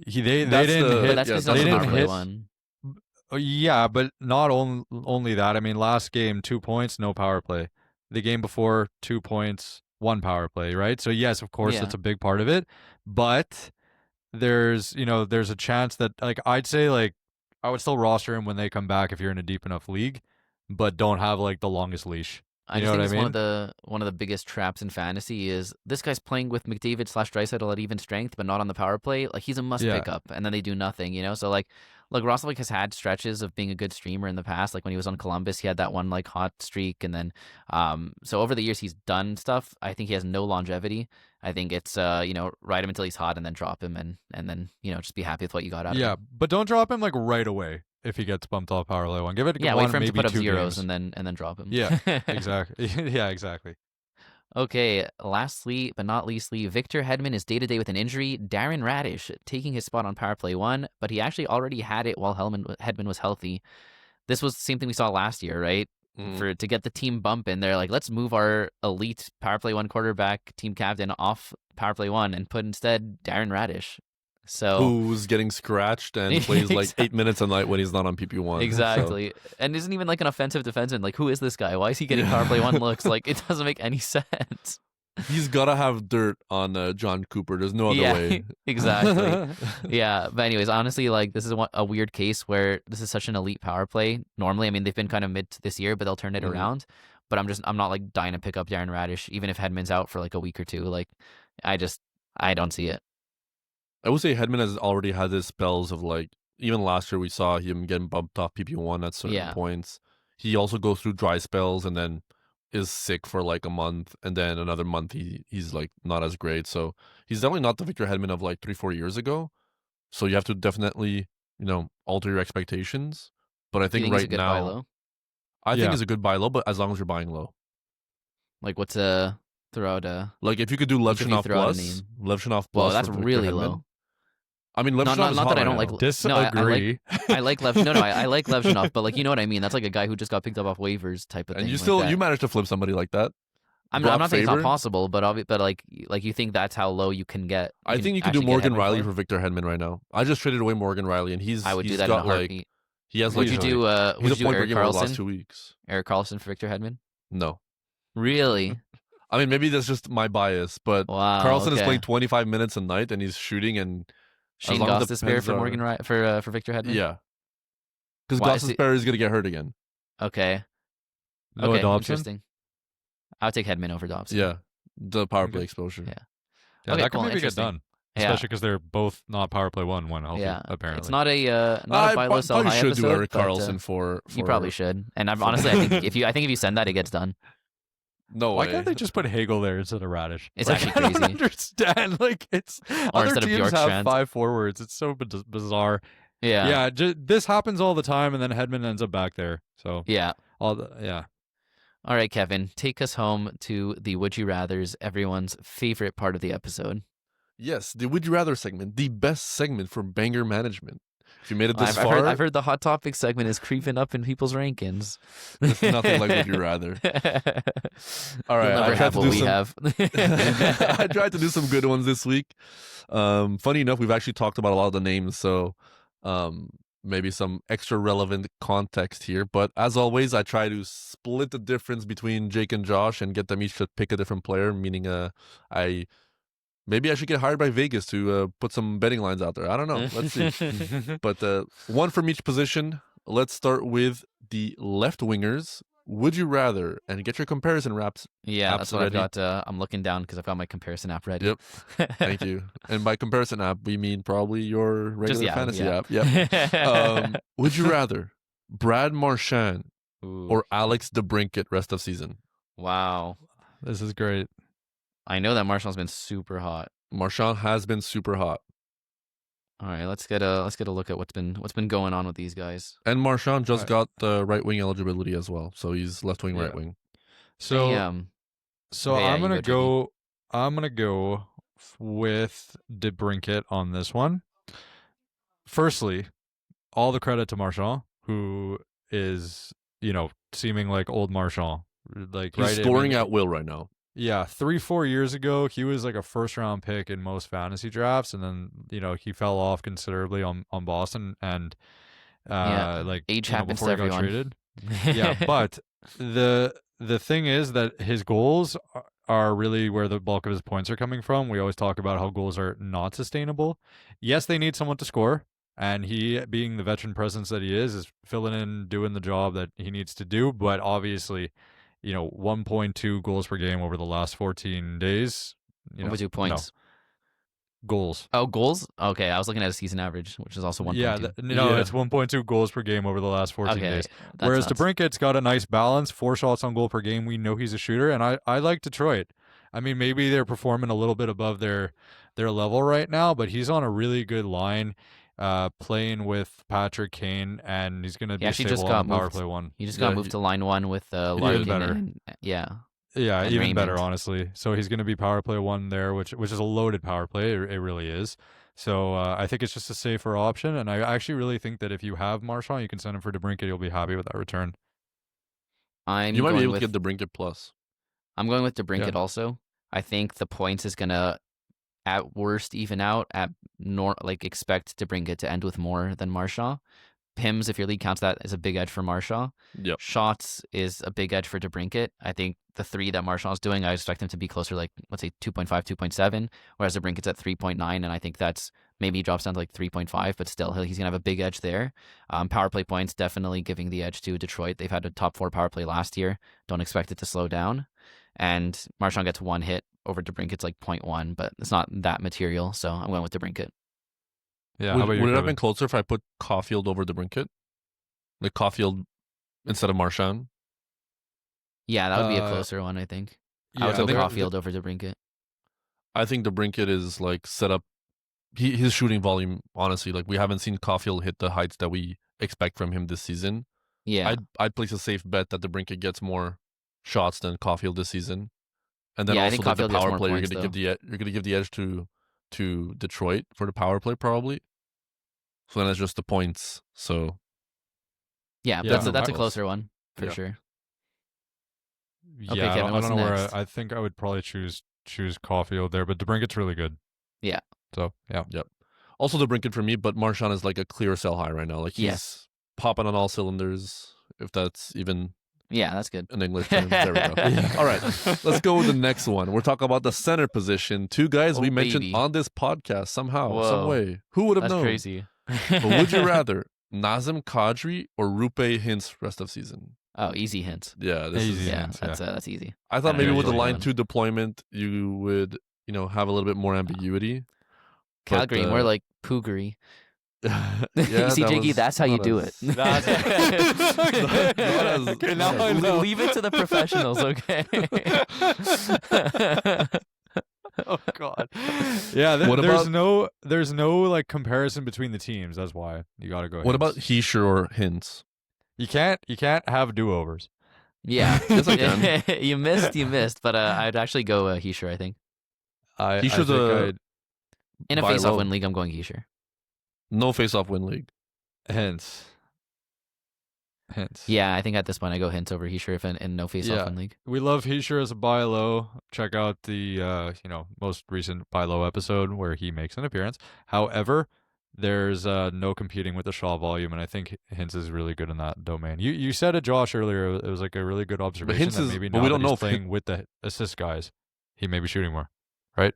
Speaker 2: They didn't hit.
Speaker 1: That's because they didn't hit one.
Speaker 2: Yeah, but not only that. I mean, last game 2 points, no power play. The game before 2 points, 1 power play. Right. So yes, of course, that's a big part of it. But there's a chance that like I'd say like I would still roster him when they come back if you're in a deep enough league, but don't have like the longest leash.
Speaker 1: I just think it's one of the biggest traps in fantasy is this guy's playing with McDavid/Draisaitl at even strength, but not on the power play. Like he's a must pick up, and then they do nothing. So like, look, Roslovic has had stretches of being a good streamer in the past. Like when he was on Columbus, he had that one like hot streak, and then so over the years he's done stuff. I think he has no longevity. I think it's ride him until he's hot and then drop him, and then just be happy with what you got out of him.
Speaker 2: Yeah, but don't drop him like right away. If he gets bumped off power play 1, give it
Speaker 1: wait for him to put up zeros
Speaker 2: games.
Speaker 1: and then drop him.
Speaker 2: Yeah, exactly. Yeah, exactly.
Speaker 1: Okay, lastly but not leastly, Victor Hedman is day-to-day with an injury. Darren Radish taking his spot on power play 1, but he actually already had it while Hedman was healthy. This was the same thing we saw last year, right? To get the team bumping, they're like, let's move our elite power play 1 quarterback, team captain, off power play 1 and put instead Darren Radish. So
Speaker 3: who's getting scratched and plays like 8 minutes a night when he's not on PP1.
Speaker 1: Exactly. So. And isn't even like an offensive defenseman. Like, who is this guy? Why is he getting power play 1 looks? Like, it doesn't make any sense.
Speaker 3: He's got to have dirt on John Cooper. There's no other way.
Speaker 1: Exactly. Yeah. But anyways, honestly, like, this is a weird case where this is such an elite power play. Normally, I mean, they've been kind of mid this year, but they'll turn it around. But I'm not like dying to pick up Darren Radish, even if Hedman's out for like a week or two. Like, I don't see it.
Speaker 3: I would say Hedman has already had his spells of like, even last year we saw him getting bumped off PP1 at certain points. He also goes through dry spells and then is sick for like a month, and then another month he's like not as great. So he's definitely not the Victor Hedman of like 3-4 years ago. So you have to definitely, alter your expectations. But I think right now, I think it's a good buy low, but as long as you're buying low.
Speaker 1: Like what's throughout
Speaker 3: like if you could do Levshunov plus,
Speaker 1: well, that's really low.
Speaker 3: I mean, Levshunov
Speaker 1: not that I don't like.
Speaker 2: Disagree.
Speaker 1: No, I like Lev. No, I like Levshunov, but like you know what I mean. That's like a guy who just got picked up off waivers type of thing.
Speaker 3: And you managed to flip somebody like that.
Speaker 1: I'm not saying it's not possible, but like you think that's how low you can get.
Speaker 3: I think you could do Morgan Riley for Victor Hedman right now. I just traded away Morgan Riley, and
Speaker 1: I would do that in a heartbeat.
Speaker 3: He has
Speaker 1: would you do Erik Karlsson?
Speaker 3: Last 2 weeks.
Speaker 1: Erik Karlsson for Victor Hedman?
Speaker 3: No.
Speaker 1: Really?
Speaker 3: I mean, maybe that's just my bias, but Karlsson is playing 25 minutes a night, and he's shooting, and
Speaker 1: Shane Gostisbehere for for Victor Hedman?
Speaker 3: Yeah. Because Gostisbehere is going to get hurt again.
Speaker 1: Okay.
Speaker 2: Noah Dobson?
Speaker 1: Interesting. I would take Hedman over Dobson.
Speaker 3: Yeah. The power play exposure.
Speaker 1: Yeah.
Speaker 2: That can maybe get done. Especially because they're both not power play one healthy, apparently.
Speaker 1: It's not a buy low sell high
Speaker 3: should
Speaker 1: episode,
Speaker 3: do Erik Karlsson for...
Speaker 1: You probably should. And honestly, I think if you send that, it gets done.
Speaker 3: No
Speaker 2: Why
Speaker 3: way.
Speaker 2: can't they just put Hagel there instead of Radish?
Speaker 1: It's actually crazy.
Speaker 2: I don't understand. Like, it's
Speaker 1: or
Speaker 2: other
Speaker 1: instead
Speaker 2: teams
Speaker 1: of
Speaker 2: have 5 forwards. It's so bizarre.
Speaker 1: Yeah.
Speaker 2: This happens all the time, and then Hedman ends up back there. So All
Speaker 1: right, Kevin, take us home to the Would You Rathers, everyone's favorite part of the episode.
Speaker 3: Yes, the Would You Rather segment, the best segment for banger management. If you made it this far...
Speaker 1: I've heard the Hot Topic segment is creeping up in people's rankings.
Speaker 3: It's nothing like Would You Rather. All right,
Speaker 1: I tried to do have.
Speaker 3: I tried to do some good ones this week. Funny enough, we've actually talked about a lot of the names, so maybe some extra relevant context here. But as always, I try to split the difference between Jake and Josh and get them each to pick a different player, meaning maybe I should get hired by Vegas to put some betting lines out there. I don't know. Let's see. But one from each position. Let's start with the left wingers. Would you rather? And get your comparison apps.
Speaker 1: Yeah, that's what I've got. I'm looking down because I've got my comparison app ready.
Speaker 3: Yep. Thank you. And by comparison app, we mean probably your regular fantasy app. Yep. Would you rather Brad Marchand or Alex DeBrincat rest of season?
Speaker 1: Wow.
Speaker 2: This is great.
Speaker 1: I know that Marchand's been super hot.
Speaker 3: Marchand has been super hot.
Speaker 1: All right, let's get a look at what's been going on with these guys.
Speaker 3: And Marchand just got the right wing eligibility as well, so he's left wing, right wing.
Speaker 2: So I'm gonna go. I'm gonna go with DeBrincat on this one. Firstly, all the credit to Marchand, who is seeming like old Marchand, like
Speaker 3: he's scoring at will right now.
Speaker 2: Yeah, 3-4 years ago, he was like a first-round pick in most fantasy drafts, and then he fell off considerably on Boston, and like
Speaker 1: age happens
Speaker 2: before
Speaker 1: to
Speaker 2: he got
Speaker 1: everyone.
Speaker 2: traded. Yeah, but the thing is that his goals are really where the bulk of his points are coming from. We always talk about how goals are not sustainable. Yes, they need someone to score, and he, being the veteran presence that he is filling in, doing the job that he needs to do, but obviously 1.2 goals per game over the last 14 days.
Speaker 1: 2 points.
Speaker 2: Goals.
Speaker 1: Oh, goals? Okay, I was looking at a season average, which is also 1.2.
Speaker 2: It's 1.2 goals per game over the last 14 days. Whereas DeBrincat's got a nice balance, 4 shots on goal per game. We know he's a shooter, and I like Detroit. I mean, maybe they're performing a little bit above their level right now, but he's on a really good line. Playing with Patrick Kane, and he's going to be stable on power play one.
Speaker 1: He just got moved to line one with Larkin.
Speaker 2: Better.
Speaker 1: And
Speaker 2: even
Speaker 1: Raymond.
Speaker 2: Better, honestly. So he's going to be power play one there, which is a loaded power play. It really is. So I think it's just a safer option, and I actually really think that if you have Marchand, you can send him for DeBrincat. You'll be happy with that return.
Speaker 3: You might be able to get DeBrincat plus.
Speaker 1: I'm going with DeBrincat also. I think the points is going to, at worst, even out. Expect DeBrincat to end with more than Marchand. PIMS, if your league counts that, is a big edge for Marchand.
Speaker 3: Yep.
Speaker 1: Shots is a big edge for DeBrincat. I think the 3 that Marchand's doing, I expect him to be closer, like, let's say 2.5, 2.7, whereas DeBrincat's at 3.9, and I think that's maybe he drops down to like 3.5, but still he's going to have a big edge there. Power play points definitely giving the edge to Detroit. They've had a top 4 power play last year. Don't expect it to slow down. And Marchand gets 1 hit over DeBrincat's like 0.1, but it's not that material, so I'm going with DeBrincat.
Speaker 2: Yeah, how about you,
Speaker 3: would it have
Speaker 2: Kevin?
Speaker 3: been closer if I put Caulfield over DeBrincat? Like Caulfield instead of Marchand?
Speaker 1: Yeah, that would be a closer one, I think. I would go Caulfield over DeBrincat.
Speaker 3: I think DeBrincat is like set up. His shooting volume, honestly, like we haven't seen Caulfield hit the heights that we expect from him this season.
Speaker 1: Yeah,
Speaker 3: I'd place a safe bet that DeBrincat gets more shots than Caulfield this season. And then
Speaker 1: I
Speaker 3: also
Speaker 1: think
Speaker 3: like the
Speaker 1: Caulfield gets
Speaker 3: power
Speaker 1: more
Speaker 3: play,
Speaker 1: points,
Speaker 3: you're gonna give the edge to Detroit for the power play probably. So then it's just the points. So
Speaker 1: yeah, that's a closer one for sure.
Speaker 2: Yeah,
Speaker 1: okay, Kevin,
Speaker 2: I don't know
Speaker 1: next?
Speaker 2: where I think I would probably choose Caulfield there, but DeBrincat's really good.
Speaker 1: Yeah.
Speaker 2: So yeah.
Speaker 3: Yep. Also DeBrincat for me, but Marchand is like a clear sell high right now. Like he's popping on all cylinders. If that's even
Speaker 1: that's good.
Speaker 3: An English term. There we go. All right, let's go with the next one. We're talking about the center position. Two guys we mentioned on this podcast somehow, some way. Who would have known?
Speaker 1: That's crazy.
Speaker 3: But would you rather Nazem Kadri or Rupe Hintz rest of season?
Speaker 1: Oh, easy Hintz.
Speaker 3: Yeah,
Speaker 1: that's easy.
Speaker 3: I thought maybe with the line 2 deployment, you would have a little bit more ambiguity.
Speaker 1: Calgary, more like Poogery.
Speaker 3: You
Speaker 1: see, Jiggy, that's how you do it.
Speaker 2: Okay, now I know.
Speaker 1: Leave it to the professionals, okay?
Speaker 2: Oh God. Yeah, there's no like comparison between the teams. That's why you got to go.
Speaker 3: What about Hischier or Hintz?
Speaker 2: You can't have do-overs.
Speaker 1: Yeah,
Speaker 3: yes, I can.
Speaker 1: you missed, but I'd actually go Hischier. I think.
Speaker 3: Hischier's
Speaker 1: in a face-off win league. I'm going Hischier.
Speaker 3: No face-off win league.
Speaker 2: Hintz.
Speaker 1: Yeah, I think at this point I go Hintz over Hischier if in no face-off win league.
Speaker 2: We love Hischier as a buy low. Check out the most recent buy low episode where he makes an appearance. However, there's no competing with the Shaw volume, and I think Hintz is really good in that domain. You said it, Josh, earlier. It was like a really good observation.
Speaker 3: But Hintz is,
Speaker 2: maybe
Speaker 3: but we don't know if
Speaker 2: playing with the assist guys, he may be shooting more, right?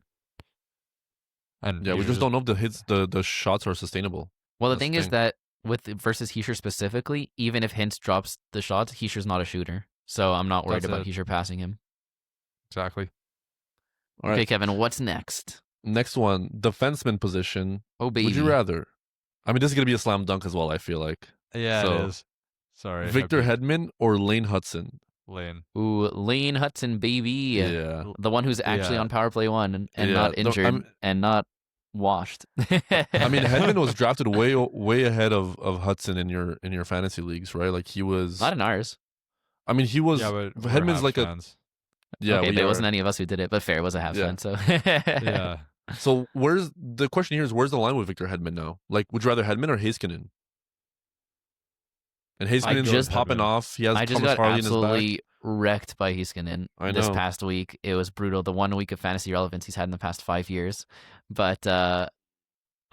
Speaker 2: And
Speaker 3: we just don't know if the shots are sustainable.
Speaker 1: Well, the thing is that versus Hischier specifically, even if Hintz drops the shots, Hischier's not a shooter, so I'm not worried about Hischier passing him.
Speaker 2: Exactly.
Speaker 3: All right,
Speaker 1: okay, Kevin, what's next?
Speaker 3: Next one, defenseman position.
Speaker 1: Oh, baby.
Speaker 3: Would you rather? I mean, this is gonna be a slam dunk as well. I feel like.
Speaker 2: Yeah, it is. Sorry.
Speaker 3: Victor Hedman or Lane Hudson?
Speaker 2: Lane.
Speaker 1: Ooh, Lane Hudson, baby.
Speaker 3: Yeah.
Speaker 1: The one who's actually on power play 1 and not injured and not washed.
Speaker 3: I mean, Hedman was drafted way ahead of Hudson in your fantasy leagues, right? Like he was
Speaker 1: not in ours.
Speaker 3: I mean, he was.
Speaker 2: Yeah, but
Speaker 3: Hedman's like
Speaker 2: fans.
Speaker 1: Okay, but it wasn't any of us who did it. But fair, it was a half fan. So
Speaker 2: yeah.
Speaker 3: So the question here is where's the line with Victor Hedman now? Like, would you rather Hedman or Heiskanen? And Heiskanen's just popping off. He has
Speaker 1: I just
Speaker 3: Thomas
Speaker 1: got
Speaker 3: Harley in his
Speaker 1: absolutely
Speaker 3: back.
Speaker 1: wrecked by Heiskanen this past week. It was brutal. The 1 week of fantasy relevance he's had in the past 5 years. But I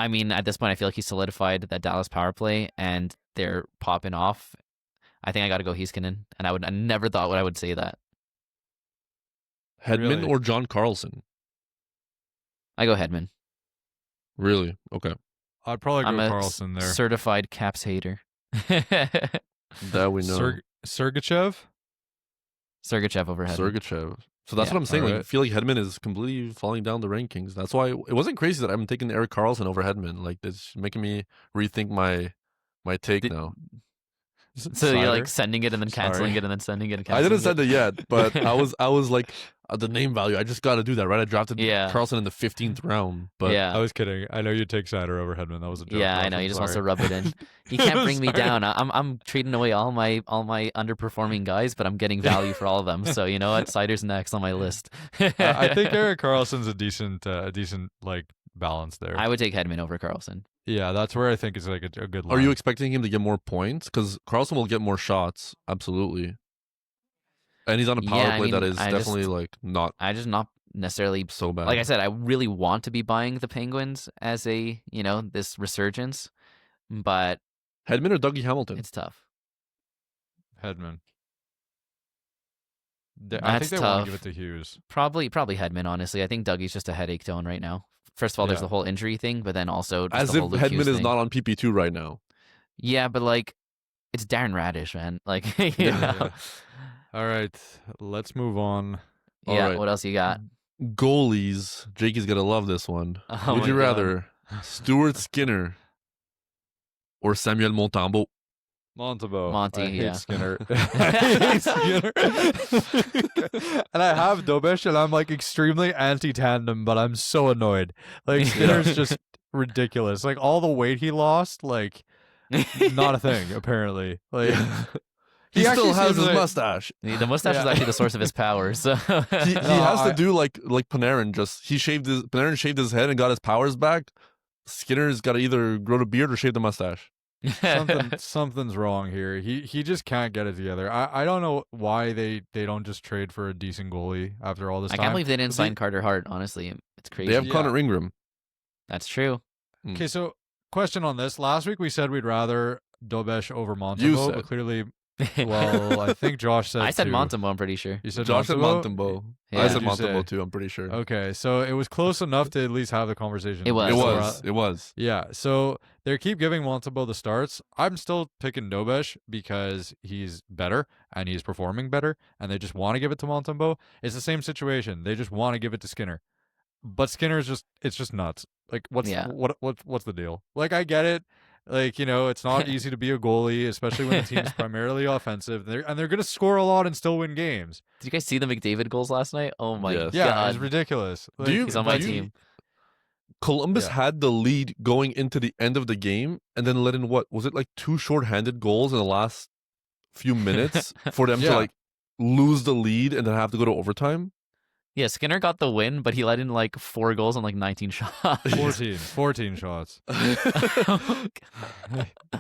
Speaker 1: mean, at this point, I feel like he solidified that Dallas power play, and they're popping off. I think I got to go Heiskanen, and I never thought I would say that.
Speaker 3: Hedman or John Carlson?
Speaker 1: I go Hedman.
Speaker 3: Really? Okay.
Speaker 2: I'd probably go Carlson there.
Speaker 1: Certified Caps hater.
Speaker 3: That we know.
Speaker 2: Sergachev
Speaker 1: over Hedman.
Speaker 3: Sergachev. So that's what I'm saying. Like, I feel like Hedman is completely falling down the rankings. That's why it wasn't crazy that I'm taking Erik Karlsson over Hedman. Like, it's making me rethink my take now.
Speaker 1: So you're like sending it and then canceling it and then sending it and canceling
Speaker 3: I didn't send it yet, but I was like, the name value, I just got to do that, right? I drafted Karlsson in the 15th round. But
Speaker 2: I was kidding. I know you'd take Seider over Hedman. That was a joke.
Speaker 1: Yeah, I know. He just wants to rub it in. He can't bring me down. I'm trading away all my underperforming guys, but I'm getting value for all of them. So you know what? Seider's next on my list.
Speaker 2: I think Erik Karlsson's a decent like balance there.
Speaker 1: I would take Hedman over Karlsson.
Speaker 2: Yeah, that's where I think it's like a good line.
Speaker 3: Are you expecting him to get more points? Because Karlsson will get more shots, absolutely. And he's on a power play that is definitely not.
Speaker 1: I just not necessarily
Speaker 3: so bad.
Speaker 1: Like I said, I really want to be buying the Penguins as a this resurgence, but
Speaker 3: Hedman or Dougie Hamilton?
Speaker 1: It's tough.
Speaker 2: Hedman.
Speaker 1: That's
Speaker 2: I think they
Speaker 1: tough.
Speaker 2: want to give it to Hughes.
Speaker 1: Probably Hedman. Honestly, I think Dougie's just a headache tone right now. First of all, there's the whole injury thing, but then also just
Speaker 3: as
Speaker 1: the
Speaker 3: if
Speaker 1: whole Luke
Speaker 3: Hedman
Speaker 1: Hughes
Speaker 3: is
Speaker 1: thing.
Speaker 3: not on PP2 right now.
Speaker 1: Yeah, but like, it's Darren Radish, man. Like, you know.
Speaker 2: All right, let's move on.
Speaker 1: Yeah, what else you got?
Speaker 3: Goalies. Jakey's gonna love this one.
Speaker 1: Oh
Speaker 3: Would you rather Stuart Skinner or Samuel Montembeault?
Speaker 2: Montembeault.
Speaker 1: Monty,
Speaker 2: I hate
Speaker 1: yeah.
Speaker 2: Skinner. I hate Skinner. And I have Dobesh, and I'm like extremely anti-tandem, but I'm so annoyed. Like Skinner's just ridiculous. Like all the weight he lost, like not a thing apparently. Like
Speaker 3: he still has his mustache.
Speaker 1: The mustache is actually the source of his power. So
Speaker 3: he has to do like Panarin. Panarin shaved his head and got his powers back. Skinner's got to either grow the beard or shave the mustache.
Speaker 2: Something's wrong here. He just can't get it together. I don't know why they don't just trade for a decent goalie after all this time.
Speaker 1: I can't believe they didn't sign Carter Hart, honestly. It's crazy.
Speaker 3: They have Connor Ingram.
Speaker 1: That's true.
Speaker 2: Okay, so question on this. Last week we said we'd rather Dobesh over Montembeault, but clearly, well, I think Josh said
Speaker 1: I said
Speaker 2: too.
Speaker 1: Montembeault, I'm pretty sure.
Speaker 2: You said
Speaker 3: Josh said Montembeault.
Speaker 1: Yeah.
Speaker 3: I said Montembeault too, I'm pretty sure.
Speaker 2: Okay, so it was close enough to at least have the conversation.
Speaker 1: It was.
Speaker 3: It was.
Speaker 2: Yeah, so they keep giving Montembeault the starts. I'm still picking Dobesh because he's better and he's performing better, and they just want to give it to Montembeault. It's the same situation. They just want to give it to Skinner. But Skinner's it's just nuts. Like what's the deal? Like I get it. Like, it's not easy to be a goalie, especially when the team's primarily offensive. And they're going to score a lot and still win games.
Speaker 1: Did you guys see the McDavid goals last night? Oh my god.
Speaker 2: Yeah, it's ridiculous. Like,
Speaker 1: he's on my team.
Speaker 3: Columbus had the lead going into the end of the game and then let in what? Was it like 2 shorthanded goals in the last few minutes for them to like lose the lead and then have to go to overtime?
Speaker 1: Yeah, Skinner got the win, but he let in like 4 goals on like 19 shots.
Speaker 2: 14 shots.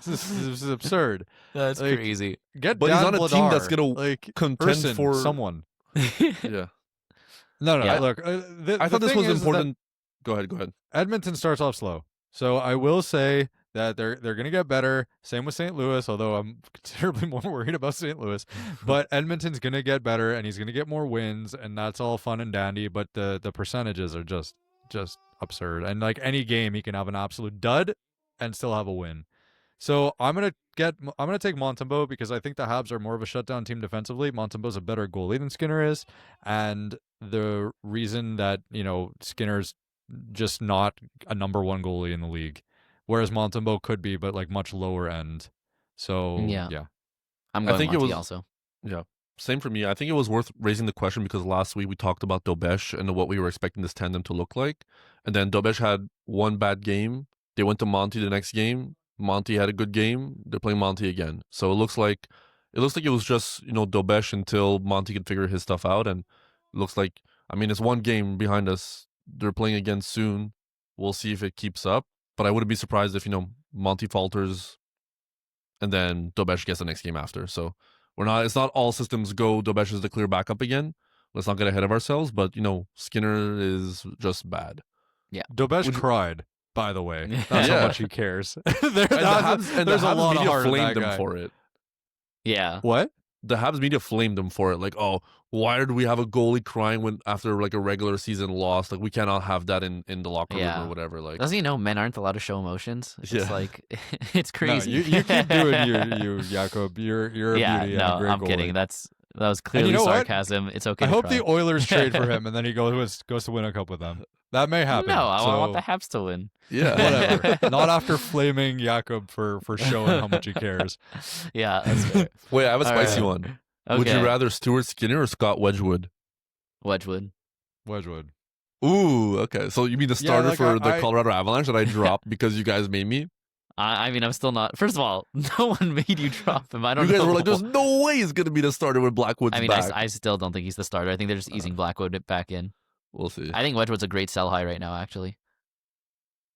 Speaker 2: This is absurd.
Speaker 1: That's crazy.
Speaker 3: But he's on a team that's going to contend for
Speaker 2: someone.
Speaker 3: Yeah.
Speaker 2: No.
Speaker 1: Yeah.
Speaker 2: Look,
Speaker 3: I thought this was important. Go ahead.
Speaker 2: Edmonton starts off slow, so I will say that they're going to get better. Same with St. Louis, although I'm considerably more worried about St. Louis. But Edmonton's going to get better, and he's going to get more wins, and that's all fun and dandy. But the percentages are just absurd. And like any game, he can have an absolute dud and still have a win. So I'm gonna take Montembeault because I think the Habs are more of a shutdown team defensively. Montembeault's a better goalie than Skinner is, and the reason that Skinner's just not a number 1 goalie in the league. Whereas Montembeault could be, but like much lower end. So yeah.
Speaker 1: I'm going Monty
Speaker 3: it was,
Speaker 1: also.
Speaker 3: Yeah, same for me. I think it was worth raising the question because last week we talked about Dobesh and what we were expecting this tandem to look like. And then Dobesh had 1 bad game. They went to Monty the next game. Monty had a good game. They're playing Monty again. So it looks like it was just Dobesh until Monty could figure his stuff out. And it looks like it's 1 game behind us. They're playing again soon. We'll see if it keeps up. But I wouldn't be surprised if, Monty falters and then Dobesh gets the next game after. So it's not all systems go. Dobesh is the clear backup again. Let's not get ahead of ourselves. But, Skinner is just bad.
Speaker 2: Yeah. Dobesh cried, by the way. That's how much he cares.
Speaker 3: There's a lot of heart flamed him for it.
Speaker 1: Yeah.
Speaker 2: What?
Speaker 3: The Habs media flamed him for it. Like, oh, why did we have a goalie crying after like a regular season loss? Like, we cannot have that in the locker room or whatever. Like,
Speaker 1: doesn't he know men aren't allowed to show emotions? It's like it's crazy.
Speaker 2: No, you keep doing you Jakob. You're a beauty. And a great
Speaker 1: I'm
Speaker 2: goalie.
Speaker 1: kidding. That was clearly sarcasm. What? It's okay.
Speaker 2: I hope the Oilers trade for him and then he goes to win a cup with them. That may happen.
Speaker 1: No, I want the Habs to win.
Speaker 3: Yeah,
Speaker 2: whatever. Not after flaming Jakob for showing how much he cares.
Speaker 1: Yeah, that's fair.
Speaker 3: Wait, I have a spicy one. Okay. Would you rather Stuart Skinner or Scott Wedgwood?
Speaker 1: Wedgwood.
Speaker 3: Ooh, okay. So you mean the starter for the Colorado Avalanche that I dropped because you guys made me?
Speaker 1: I'm still not. First of all, no one made you drop him. I don't know.
Speaker 3: You guys were like, there's no way he's going to be the starter when Blackwood's back.
Speaker 1: I still don't think he's the starter. I think they're just easing Blackwood back in.
Speaker 3: We'll see.
Speaker 1: I think Wedgwood's a great sell high right now, actually.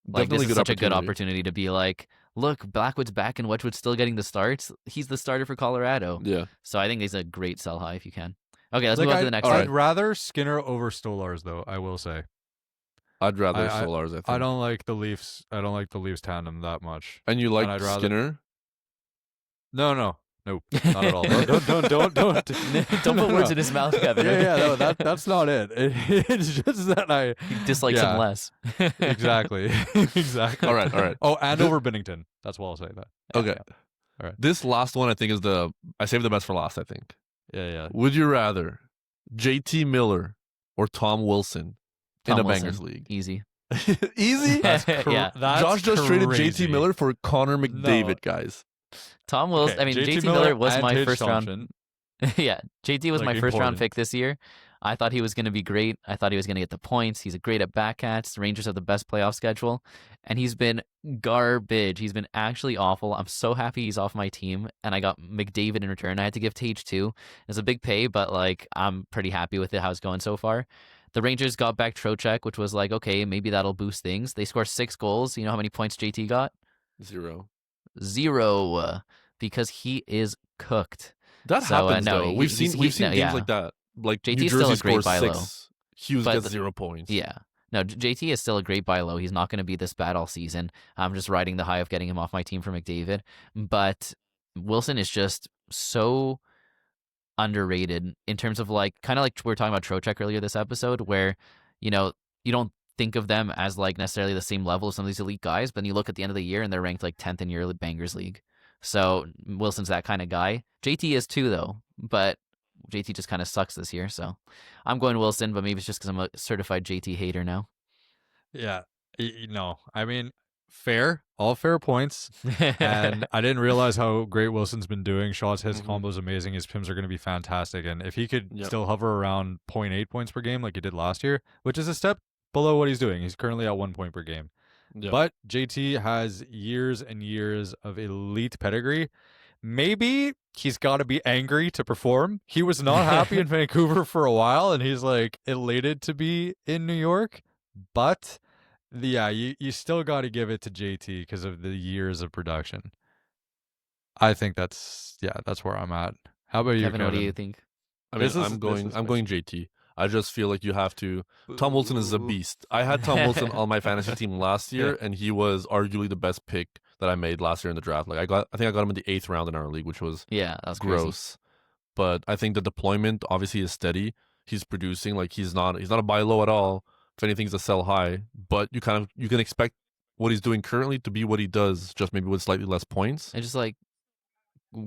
Speaker 3: Definitely
Speaker 1: this is such a good opportunity to be like, look, Blackwood's back and Wedgwood's still getting the starts. He's the starter for Colorado.
Speaker 3: Yeah.
Speaker 1: So I think he's a great sell high if you can. Okay, let's move on to the next one.
Speaker 2: I'd rather Skinner over Stolars, though, I will say.
Speaker 3: I'd rather Stolars, I think.
Speaker 2: I don't like the Leafs tandem that much.
Speaker 3: And you like Skinner?
Speaker 2: No. Nope, not at all. Don't
Speaker 1: put words in his mouth, Kevin.
Speaker 2: No, that's not it. It's just that I
Speaker 1: dislike him less.
Speaker 2: Exactly.
Speaker 3: All right.
Speaker 2: Oh, and over Binnington. That's why I'll say that.
Speaker 3: Okay.
Speaker 2: Yeah. All right.
Speaker 3: This last one I think is I saved the best for last, I think.
Speaker 2: Yeah.
Speaker 3: Would you rather JT Miller or Tom Wilson in a Bangers league?
Speaker 1: Easy.
Speaker 3: Easy?
Speaker 1: Yeah.
Speaker 3: Josh just traded JT Miller for Connor McDavid, guys.
Speaker 1: Tom Wilson. I mean, JT Miller was my first round. Yeah, JT was my first round pick this year. I thought he was going to be great. I thought he was going to get the points. He's great at backhats. The Rangers have the best playoff schedule. And he's been garbage. He's been actually awful. I'm so happy he's off my team. And I got McDavid in return. I had to give Tage too. It's a big pay, but like I'm pretty happy with it, how it's going so far. The Rangers got back Trocheck, which was like, okay, maybe that'll boost things. They scored 6 goals. You know how many points JT got?
Speaker 3: 0.
Speaker 1: Because he is cooked.
Speaker 3: That happens, though. We've seen games like that. Like
Speaker 1: JT's
Speaker 3: New Jersey
Speaker 1: still a great buy low.
Speaker 3: 6, Hughes gets 0 points.
Speaker 1: Yeah. No, JT is still a great buy low. He's not going to be this bad all season. I'm just riding the high of getting him off my team for McDavid. But Wilson is just so underrated in terms of like, kind of like we were talking about Trocheck earlier this episode, where, you know, you don't think of them as like necessarily the same level as some of these elite guys, but then you look at the end of the year and they're ranked like 10th in your Bangers League. So Wilson's that kind of guy. JT is too, though, but JT just kind of sucks this year. So I'm going Wilson, but maybe it's just because I'm a certified JT hater now.
Speaker 2: Yeah. No, I mean, all fair points. And I didn't realize how great Wilson's been doing. Shots, hits, combos amazing. His PIMs are going to be fantastic. And if he could still hover around 0.8 points per game like he did last year, which is a step below what he's doing. He's currently at 1 point per game. Yep. But JT has years and years of elite pedigree. Maybe he's got to be angry to perform. He was not happy in Vancouver for a while, and he's like elated to be in New York. But yeah, you still got to give it to JT because of the years of production. I think that's where I'm at. How about you, Kevin?
Speaker 1: What do you think?
Speaker 3: I mean, I'm going JT. I just feel like you have to. Tom Wilson is a beast. I had Tom Wilson on my fantasy team last year, and he was arguably the best pick that I made last year in the draft. Like I think I got him in the 8th round in our league, which was
Speaker 1: that was
Speaker 3: gross.
Speaker 1: Crazy.
Speaker 3: But I think the deployment obviously is steady. He's producing. Like he's not a buy low at all. If anything, he's a sell high. But you can expect what he's doing currently to be what he does, just maybe with slightly less points.
Speaker 1: I just like,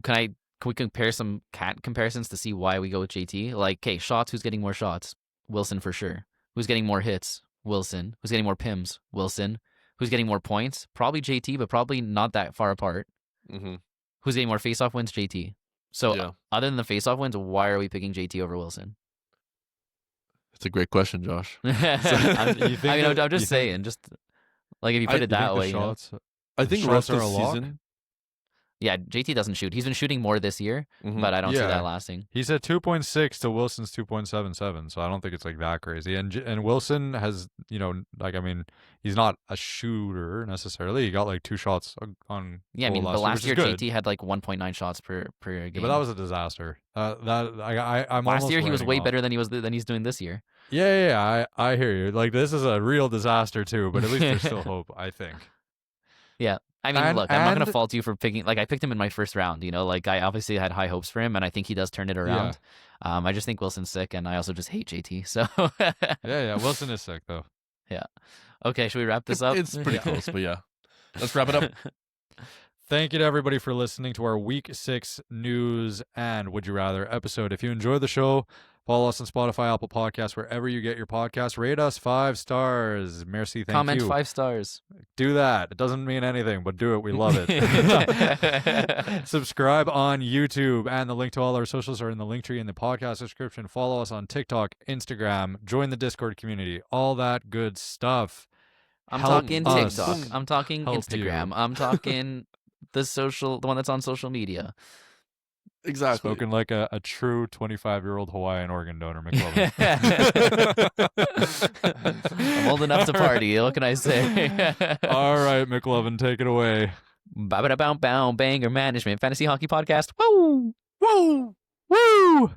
Speaker 1: can we compare some cat comparisons to see why we go with JT? Like, okay, shots, who's getting more shots? Wilson for sure. Who's getting more hits? Wilson. Who's getting more PIMs? Wilson. Who's getting more points? Probably JT, but probably not that far apart. Who's getting more faceoff wins? JT. So other than the faceoff wins, why are we picking JT over Wilson?
Speaker 3: It's a great question, Josh.
Speaker 1: I'm just saying, just like if you put it that way.
Speaker 2: Shots,
Speaker 3: I think rest of the season.
Speaker 1: Yeah, JT doesn't shoot. He's been shooting more this year, but I don't see that lasting.
Speaker 2: He's at 2.6 to Wilson's 2.77, so I don't think it's like that crazy. And Wilson has, he's not a shooter necessarily. He got like 2 shots on.
Speaker 1: Yeah, but last year JT had like 1.9 shots per game. Yeah,
Speaker 2: but that was a disaster. I'm
Speaker 1: last year he was way better than he's doing this year.
Speaker 2: Yeah, I hear you. Like this is a real disaster too, but at least there's still hope, I think.
Speaker 1: Yeah. I mean, look, I'm not going to fault you for picking, like, I picked him in my first round, like, I obviously had high hopes for him, and I think he does turn it around. Yeah. I just think Wilson's sick, and I also just hate JT, so.
Speaker 2: Yeah, Wilson is sick, though.
Speaker 1: Yeah. Okay, should we wrap this up?
Speaker 3: It's pretty close, but yeah. Let's wrap it up.
Speaker 2: Thank you to everybody for listening to our Week 6 news and Would You Rather episode. If you enjoy the show, follow us on Spotify, Apple Podcasts, wherever you get your podcasts. Rate us 5 stars. Merci, thank you.
Speaker 1: Comment 5 stars.
Speaker 2: Do that. It doesn't mean anything, but do it. We love it. Subscribe on YouTube, and the link to all our socials are in the link tree in the podcast description. Follow us on TikTok, Instagram, join the Discord community, all that good stuff.
Speaker 1: I'm talking TikTok. I'm talking Instagram. I'm talking the one that's on social media.
Speaker 3: Exactly.
Speaker 2: Spoken like a true 25-year-old Hawaiian organ donor, McLovin.
Speaker 1: I'm old enough to party. What can I say?
Speaker 2: All right, McLovin, take it away.
Speaker 1: Ba-ba-da-bow-bow, Banger Management Fantasy Hockey Podcast. Woo!
Speaker 2: Woo! Woo!